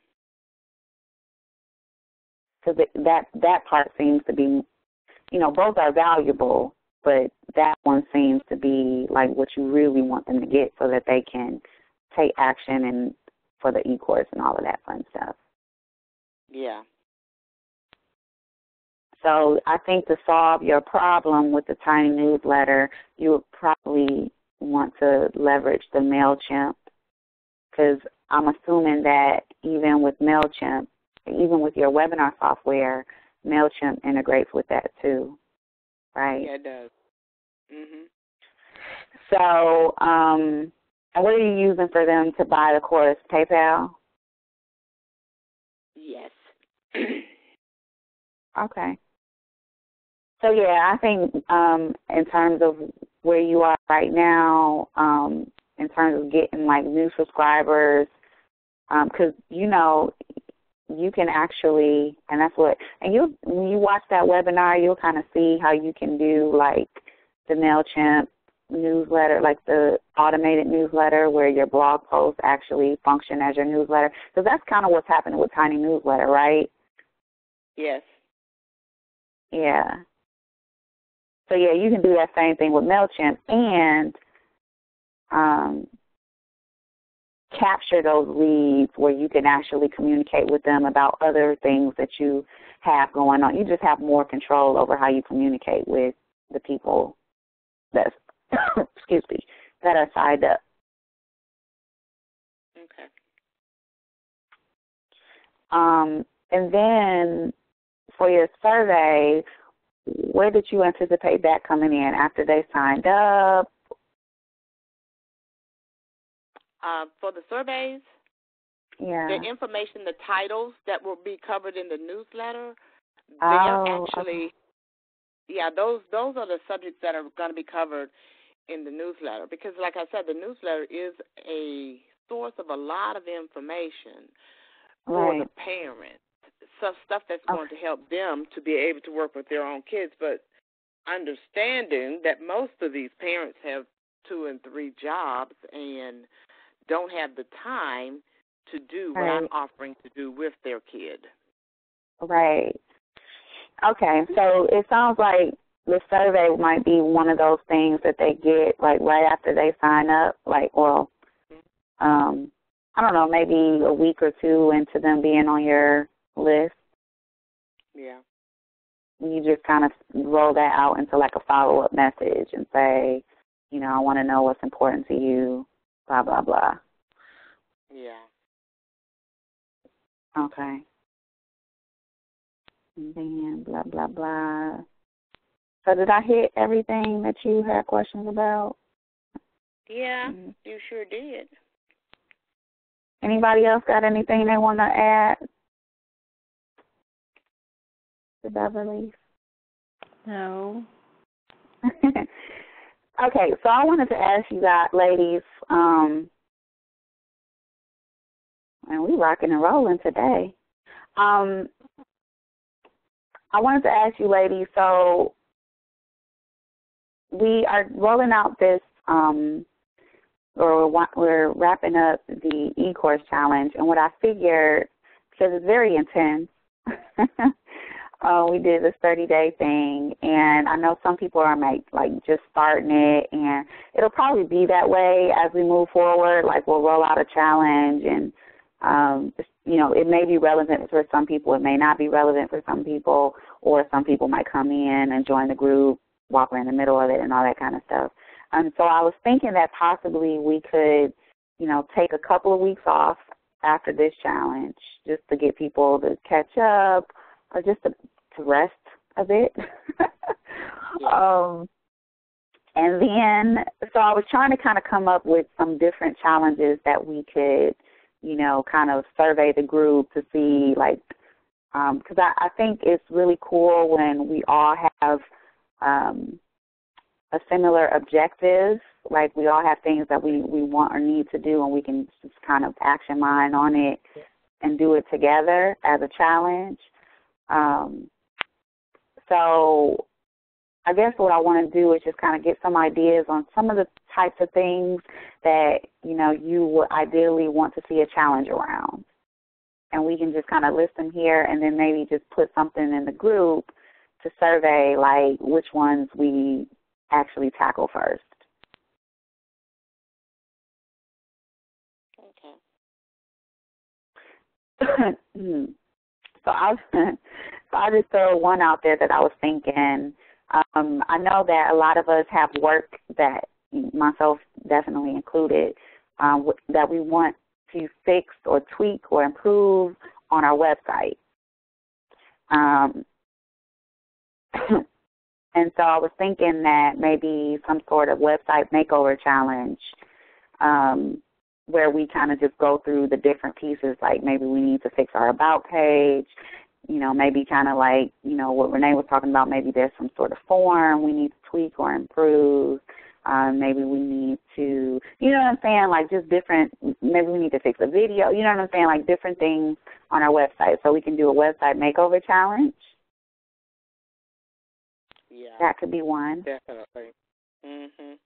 Because that part seems to be, both are valuable, but that one seems to be like what you really want them to get so that they can take action and for the eCourse and all of that fun stuff. Yeah. So I think to solve your problem with the tiny newsletter, you would probably want to leverage the MailChimp, because I'm assuming that even with MailChimp, even with your webinar software, MailChimp integrates with that too, right? Yeah, it does. Mhm. So, and what are you using for them to buy the course? PayPal? Yes. Okay. So, yeah, I think in terms of where you are right now, in terms of getting, like, new subscribers, because, you can actually, and that's what, and when you watch that webinar, you'll kind of see how you can do, like, the MailChimp newsletter, like the automated newsletter where your blog posts actually function as your newsletter. Because that's kind of what's happening with Tiny Newsletter, right? Yes. Yeah. So, yeah, you can do that same thing with MailChimp and capture those leads where you can actually communicate with them about other things that you have going on. You just have more control over how you communicate with the people that that are signed up. Okay. And then for your survey, where did you anticipate that coming in? After they signed up? For the surveys, Yeah. the information, the titles that will be covered in the newsletter, those are the subjects that are going to be covered in the newsletter. Because, like I said, the newsletter is a source of a lot of information for the parents. So stuff that's going to help them to be able to work with their own kids. But understanding that most of these parents have 2 and 3 jobs and don't have the time to do what I'm offering to do with their kid. Right. Okay, so it sounds like the survey might be one of those things that they get, like, right after they sign up, like, well, I don't know, maybe a week or 2 into them being on your list. Yeah. You just kind of roll that out into, like, a follow-up message and say, I want to know what's important to you, blah, blah, blah. Yeah. Okay. And then blah, blah, blah. So did I hit everything that you had questions about? Yeah, you sure did. Anybody else got anything they want to add to Beverly? No. Okay, so I wanted to ask you guys, ladies, and we rocking and rolling today. I wanted to ask you, ladies, so we are rolling out this, or we're wrapping up the eCourse challenge, and what I figured, because it's very intense, we did this 30-day thing, and I know some people are like just starting it, and it'll probably be that way as we move forward. Like we'll roll out a challenge, and it may be relevant for some people, it may not be relevant for some people, or some people might come in and join the group while we're in the middle of it and all that kind of stuff. So I was thinking that possibly we could, take a couple of weeks off after this challenge just to get people to catch up or just to rest a bit. And then, so I was trying to kind of come up with some different challenges that we could, kind of survey the group to see, like, because I think it's really cool when we all have a similar objective, like we all have things that we want or need to do, and we can just kind of ActionMind on it and do it together as a challenge. So I guess what I want to do is just kind of get some ideas on some of the types of things that, you would ideally want to see a challenge around. And we can just kind of list them here and then maybe just put something in the group to survey, like, which ones we actually tackle first. Okay. So I'll just throw one out there that I was thinking. I know that a lot of us have work that, myself definitely included, that we want to fix or tweak or improve on our website. And so I was thinking that maybe some sort of website makeover challenge where we kind of just go through the different pieces, like maybe we need to fix our About page, maybe kind of like, what Renee was talking about, maybe there's some sort of form we need to tweak or improve. Maybe we need to, like just different, maybe we need to fix a video, like different things on our website. So we can do a website makeover challenge. Yeah. That could be one. Definitely. Mhm.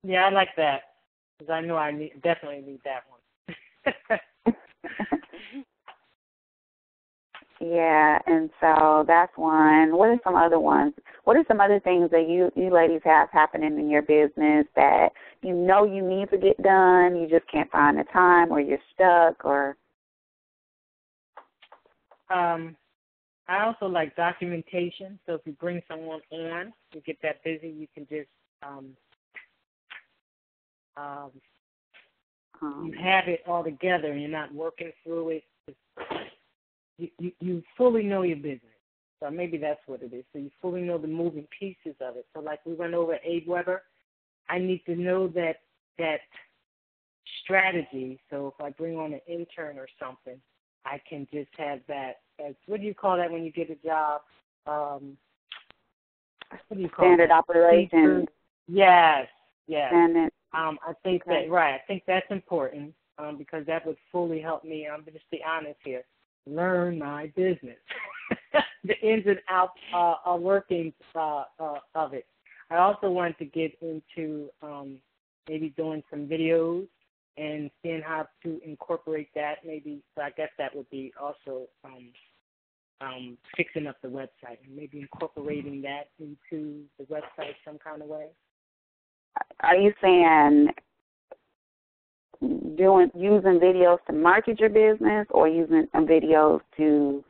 Yeah, I like that because I know I definitely need that one. Yeah, and so that's one. What are some other ones? What are some other things that you ladies have happening in your business that you need to get done, you just can't find the time, or you're stuck, or? I also like documentation. So if you bring someone on, you get that busy, you can just you have it all together, and you're not working through it. You fully know your business. So maybe that's what it is. So you fully know the moving pieces of it. So like we went over Abe Weber, I need to know that strategy. So if I bring on an intern or something, I can just have that as, what do you call that when you get a job? What do you call Standard that? operations. Yes. I think okay. I think that's important because that would fully help me. I'm just be honest here. Learn my business, the ins and outs workings of it. I also wanted to get into maybe doing some videos and seeing how to incorporate that. Maybe, so I guess that would be also fixing up the website and maybe incorporating that into the website some kind of way. Are you saying using videos to market your business, or using videos to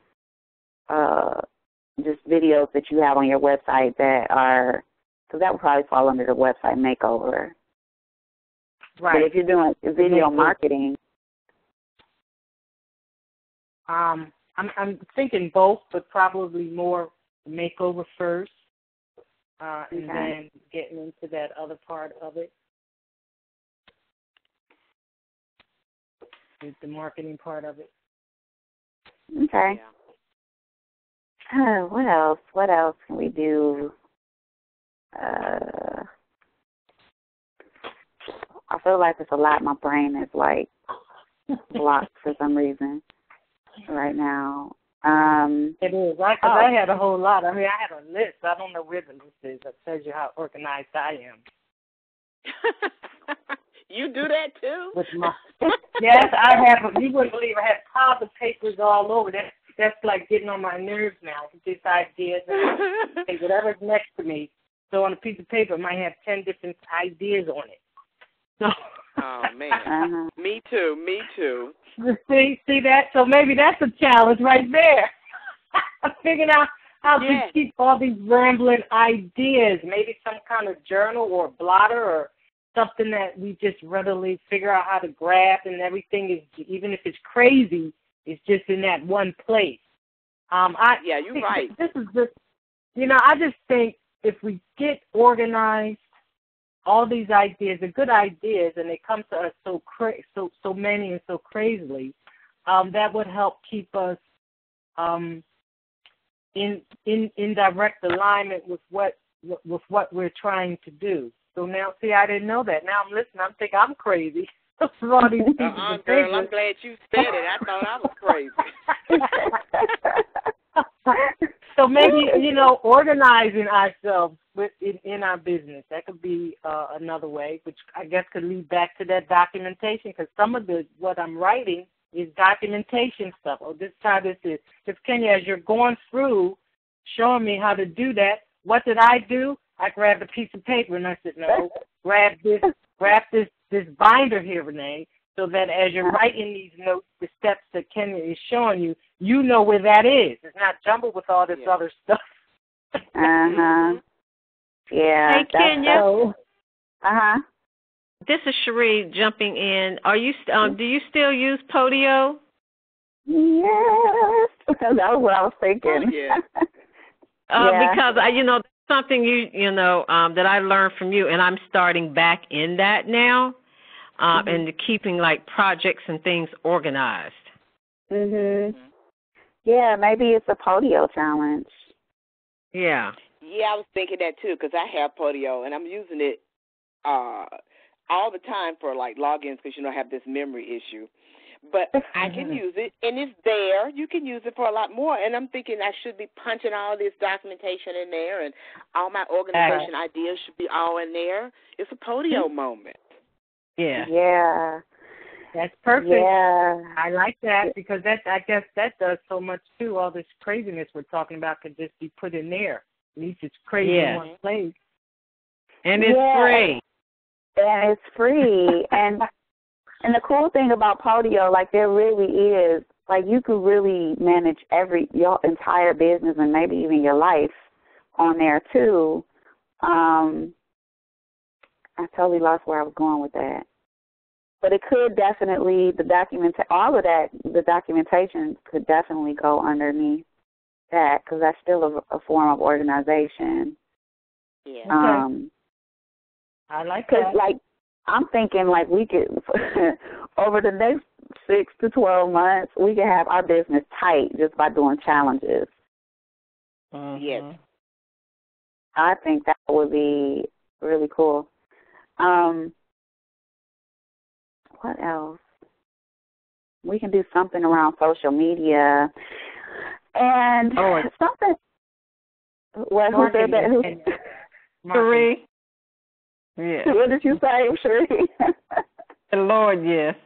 just videos that you have on your website that are, because that would probably fall under the website makeover Right. But if you're doing video marketing, I'm thinking both, but probably more makeover first, and then getting into that other part of it, the marketing part of it. Okay. What else? What else can we do? I feel like it's a lot. My brain is like blocked for some reason right now. It is. I had a whole lot. I mean, I had a list. I don't know where the list is. That tells you how organized I am. You do that too? Yes, I have. You wouldn't believe I have piles of papers all over. That's like getting on my nerves now. Just ideas and whatever's next to me. So on a piece of paper, I might have 10 different ideas on it. So. Oh man, Me too. See that? So maybe that's a challenge right there. Figuring out how to keep all these rambling ideas. Maybe some kind of journal or blotter or something that we just readily figure out how to grab, and everything is, even if it's crazy, it's just in that one place. You're right. This is just, I just think if we get organized, all these ideas are good ideas, and they come to us so many and so crazily, that would help keep us in direct alignment with what we're trying to do. So now, see, I didn't know that. Now I'm listening. I'm thinking I'm crazy. All these girl, I'm glad you said it. I thought I was crazy. So maybe, organizing ourselves in our business, that could be another way, which I guess could lead back to that documentation, because some of what I'm writing is documentation stuff. Oh, this is how this is. Because, Kenya, as you're going through showing me how to do that, what did I do? I grabbed a piece of paper and I said, no, grab this binder here, Renee, so that as you're writing these notes, the steps that Kenya is showing you, you know where that is. It's not jumbled with all this other stuff. Yeah. Hey, Kenya. This is Cherie jumping in. Are you? Do you still use Podio? Yes, that was what I was thinking. Oh, yeah. Because that's something that I learned from you, and I'm starting back in that now, and keeping like projects and things organized. Yeah, maybe it's a Podio challenge. Yeah. Yeah, I was thinking that too, because I have Podio and I'm using it all the time for like logins, because I have this memory issue. But I can use it, and it's there. You can use it for a lot more. And I'm thinking I should be punching all this documentation in there, and all my organization ideas should be all in there. It's a Podio moment. Yeah. Yeah. That's perfect. Yeah. I like that, because I guess that does so much too. All this craziness we're talking about could just be put in there. At least it's crazy in one place. And it's free. And it's free. And the cool thing about Podio, like, there really is, like, you could really manage your entire business and maybe even your life on there too. I totally lost where I was going with that. But it could definitely, the documentation could definitely go underneath that, because that's still a form of organization. Yeah. I like that. Because, like, I'm thinking, like, we could, over the next 6 to 12 months, we could have our business tight just by doing challenges. Yes. I think that would be really cool. What else? We can do something around social media. And something. What? Who said that? Cherie. Yeah. What did you say, Cherie? The Lord, yes.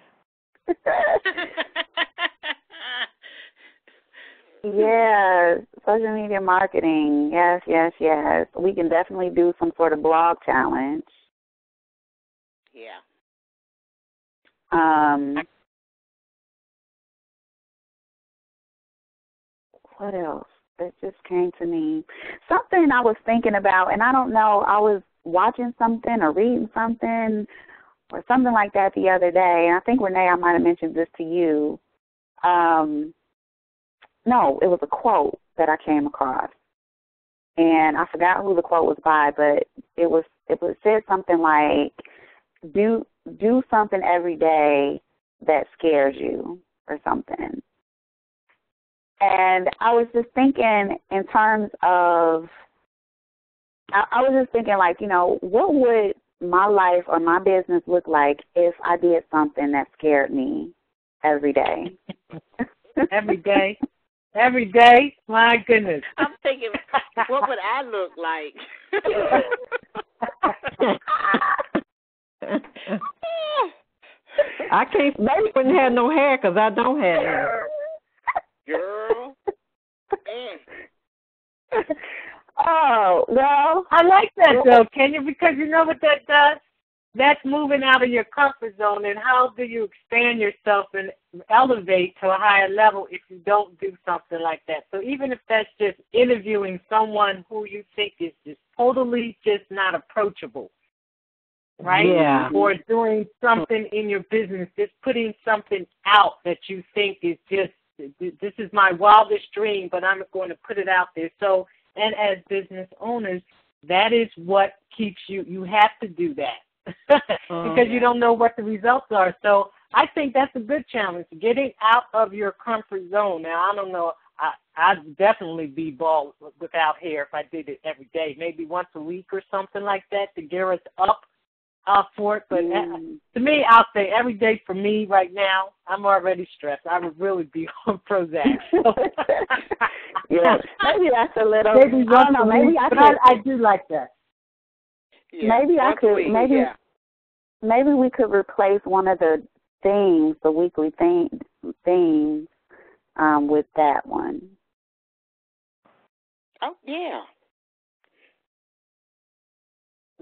Yeah, social media marketing. Yes. We can definitely do some sort of blog challenge. Yeah. What else? That just came to me. Something I was thinking about, and I don't know, I was watching something or reading something or something like that the other day. And I think, Renee, I might have mentioned this to you. No, it was a quote that I came across. And I forgot who the quote was by, but it said something like, do something every day that scares you or something. And I was just thinking in terms of, I was just thinking like, what would my life or my business look like if I did something that scared me every day? Every day? Every day? My goodness. I'm thinking, what would I look like? I can't say you wouldn't have no hair because I don't have hair. Girl. Oh, well. I like that, though, Kenya, because you know what that does? That's moving out of your comfort zone, and how do you expand yourself and elevate to a higher level if you don't do something like that? So even if that's just interviewing someone who you think is just totally just not approachable, right? Yeah. Or doing something in your business, just putting something out that you think is just, this is my wildest dream, but I'm going to put it out there. So, and as business owners, that is what keeps you have to do that. Because you don't know what the results are. So I think that's a good challenge, getting out of your comfort zone. Now, I don't know. I'd definitely be bald without hair if I did it every day, maybe once a week or something like that to gear us up for it. But to me, I'll say every day for me right now, I'm already stressed. I would really be on Prozac. So. Yeah, maybe that's a little. Maybe I don't know. Maybe I could. I do like that. Yeah, maybe I could. Maybe we could replace one of the themes, the weekly themes, with that one. Oh yeah.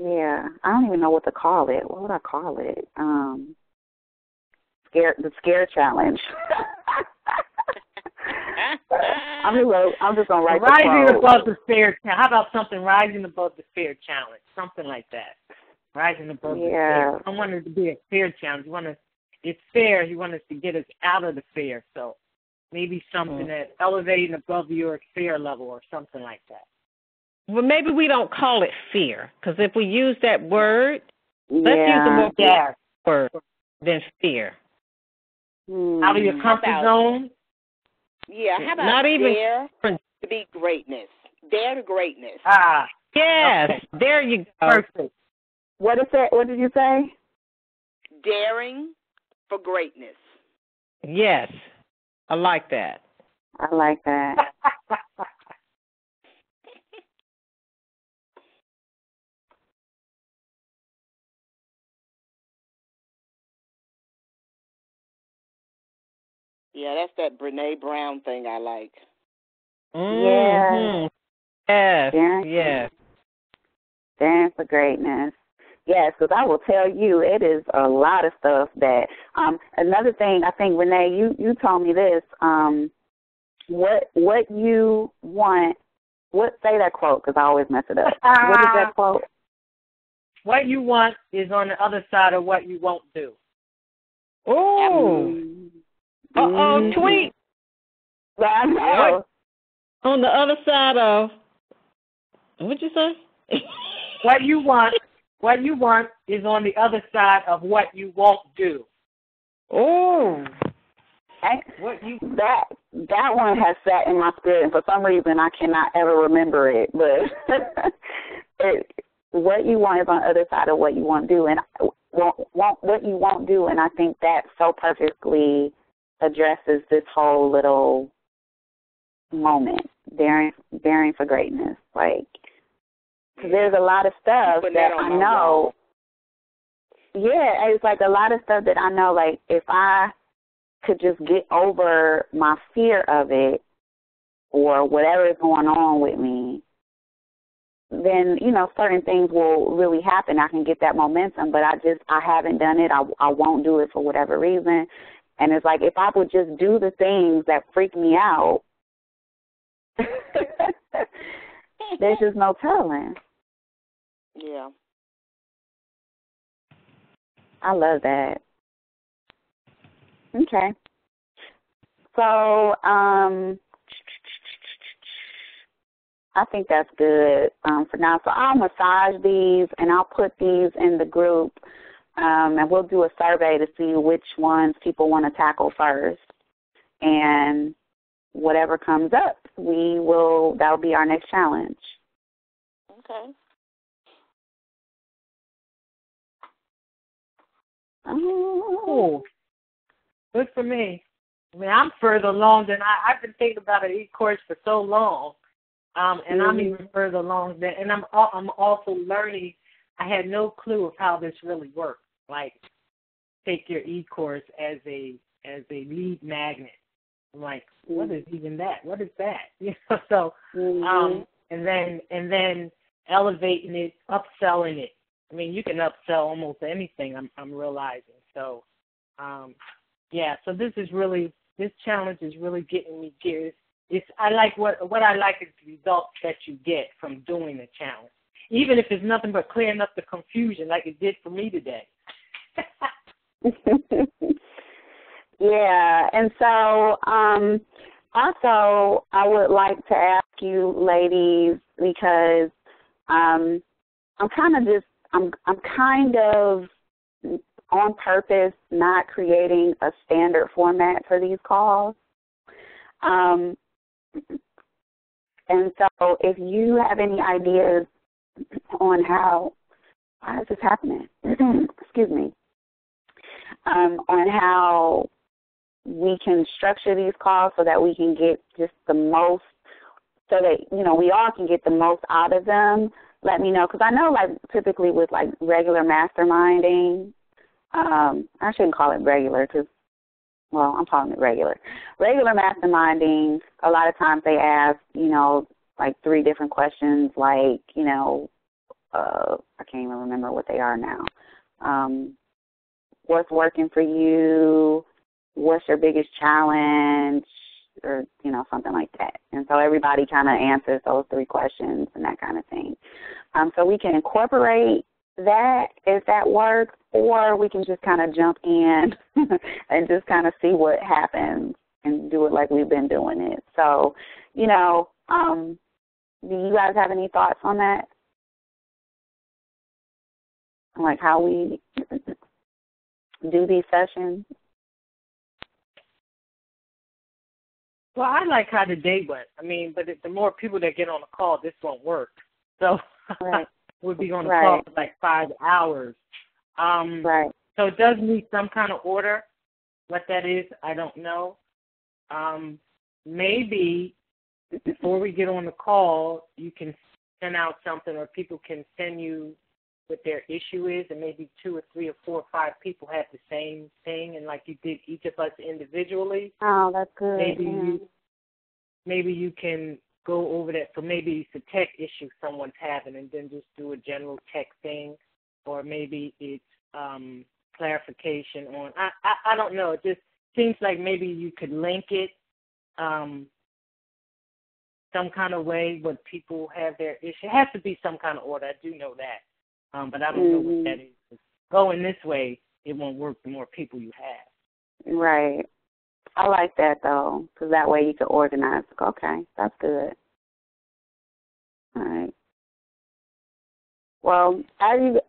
Yeah, I don't even know what to call it. What would I call it? The scare challenge. I'm just gonna write Rising above the fear. How about something rising above the fear challenge? Something like that. Rising above the fear. I want it to be a fear challenge. It's fair. You want us to get us out of the fear. So maybe something that elevating above your fear level or something like that. Well, maybe we don't call it fear, because if we use that word, let's use a more word than fear. Out of your comfort zone? Yeah, how about not even dare to be greatness? Dare to greatness. Yes, okay. There you go. Perfect. What is that? What did you say? Daring for greatness. Yes, I like that. I like that. Yeah, that's that Brene Brown thing I like. Mm-hmm. Yes, yes. Daring for greatness. Yes, because I will tell you, it is a lot of stuff that, another thing, I think, Renee, you told me this, what you want, say that quote, because I always mess it up. What is that quote? What you want is on the other side of what you won't do. Oh. Tweet. I know. On the other side of, what'd you say? What you want is on the other side of what you won't do. Oh. That one has sat in my spirit, and for some reason I cannot ever remember it. But what you want is on the other side of what you won't do, and what you won't do. And I think that so perfectly addresses this whole little moment, daring for greatness. Like, cause there's a lot of stuff that I know. Yeah, it's like a lot of stuff that I know. Like, if I could just get over my fear of it or whatever is going on with me, then, certain things will really happen. I can get that momentum, but I haven't done it. I won't do it for whatever reason. And it's like, if I would just do the things that freak me out, there's just no telling. Yeah. I love that. Okay. So I think that's good for now. So I'll massage these, and I'll put these in the group, and we'll do a survey to see which ones people want to tackle first. And whatever comes up, that'll be our next challenge. Okay. Cool. Good for me. I mean, I'm further along than I've been thinking about an eCourse for so long, and I'm even further along than, and I'm also learning. I had no clue of how this really works. Like, take your eCourse as a lead magnet. I'm like, what is even that? What is that? You know, so and then elevating it, upselling it. I mean, you can upsell almost anything. I'm realizing. So, so this challenge is really getting me gears. I like what I like is the results that you get from doing the challenge, even if it's nothing but clearing up the confusion, like it did for me today. Yeah, and so also I would like to ask you, ladies, because I'm kind of on purpose not creating a standard format for these calls. And so if you have any ideas on why is this happening? Excuse me. On how we can structure these calls so that we can get just the most, so that, we all can get the most out of them, let me know. Because I know, like, typically with, like, regular masterminding, I shouldn't call it regular because, well, I'm calling it regular. Regular masterminding, a lot of times they ask, like 3 different questions, like, I can't even remember what they are now. What's working for you? What's your biggest challenge? Or, something like that. And so everybody kind of answers those 3 questions and that kind of thing. So we can incorporate that if that works, or we can just kind of jump in and just kind of see what happens and do it like we've been doing it. So, do you guys have any thoughts on that? Like how we do these sessions? Well, I like how the day went. I mean, but the more people that get on the call, this won't work. So we'll be on the call for like 5 hours. So it does need some kind of order. What that is, I don't know. Maybe before we get on the call, you can send out something, or people can send you what their issue is, and maybe 2 or 3 or 4 or 5 people have the same thing, and like you did each of us individually. Oh, that's good. Maybe you can go over that. So maybe it's a tech issue someone's having, and then just do a general tech thing, or maybe it's clarification on. I don't know. It just seems like maybe you could link it some kind of way when people have their issue. It has to be some kind of order. I do know that. But I don't know what that is. Going this way, it won't work the more people you have. Right. I like that, though, because that way you can organize. Okay, that's good. All right. Well, as you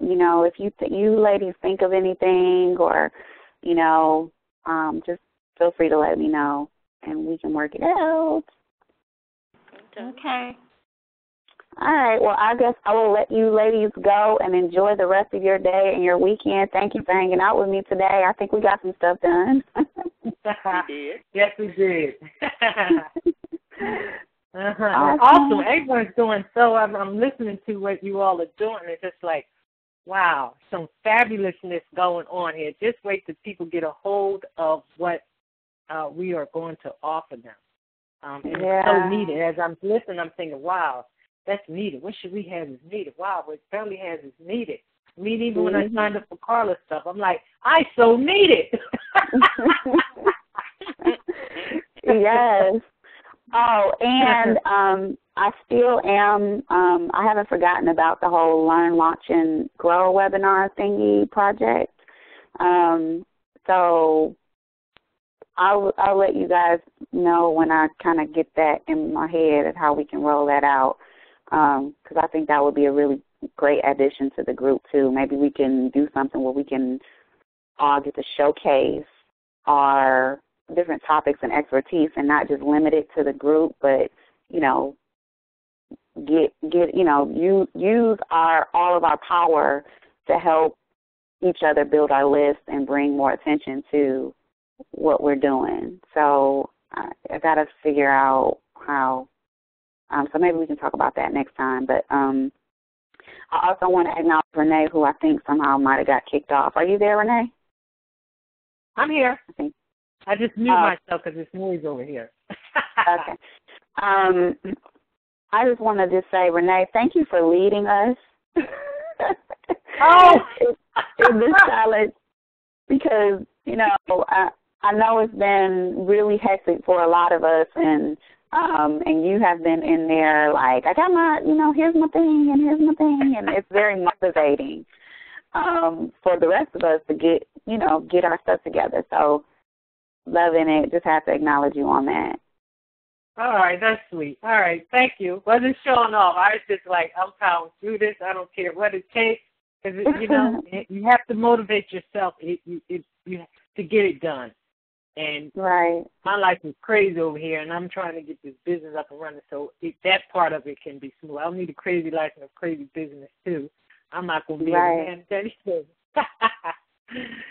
if you ladies think of anything, or, just feel free to let me know, and we can work it out. Okay. All right. Well, I guess I will let you ladies go and enjoy the rest of your day and your weekend. Thank you for hanging out with me today. I think we got some stuff done. We did. Yes, we did. Awesome. Awesome. Everyone's doing so. I'm listening to what you all are doing. It's just like, wow, some fabulousness going on here. Just wait till people get a hold of what we are going to offer them. And it's so needed. As I'm listening, I'm thinking, wow, that's needed. What should we have is needed? Wow, what Family has is needed. I mean, even when I signed up for Carla's stuff, I'm like, I so need it. Yes. Oh, and I still am. I haven't forgotten about the whole Learn, Launch, and Grow webinar thingy project. So I'll let you guys know when I kind of get that in my head of how we can roll that out, because I think that would be a really great addition to the group, too. Maybe we can do something where we can all get to showcase our different topics and expertise and not just limit it to the group, but, you know, use all of our power to help each other build our list and bring more attention to what we're doing. So I got to figure out how. So maybe we can talk about that next time. But I also want to acknowledge Renee, who I think somehow might have got kicked off. Are you there, Renee? I'm here. I just mute myself because there's noise over here. Okay. I just want to just say, Renee, thank you for leading us in this challenge, because, you know, I know it's been really hectic for a lot of us, and you have been in there like, I got my, here's my thing, and it's very motivating for the rest of us to get our stuff together. So loving it. Just have to acknowledge you on that. All right, that's sweet. All right, thank you. Wasn't showing off. I was just like, I'm trying to do this. I don't care what it takes, because you have to motivate yourself to get it done. And right. My life is crazy over here, and I'm trying to get this business up and running, so that part of it can be smooth. I don't need a crazy life and a crazy business too. I'm not going to be able to manage anything.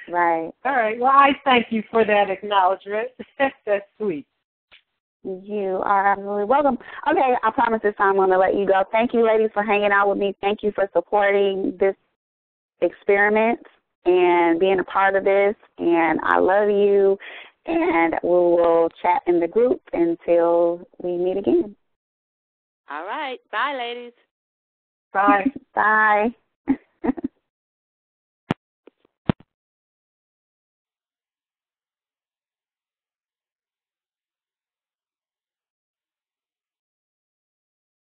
Right. All right. Well, I thank you for that acknowledgement. That's sweet. You are absolutely welcome. Okay, I promise this time I'm going to let you go. Thank you, ladies, for hanging out with me. Thank you for supporting this experiment and being a part of this. And I love you. And we will chat in the group until we meet again. All right. Bye, ladies. Bye. Bye.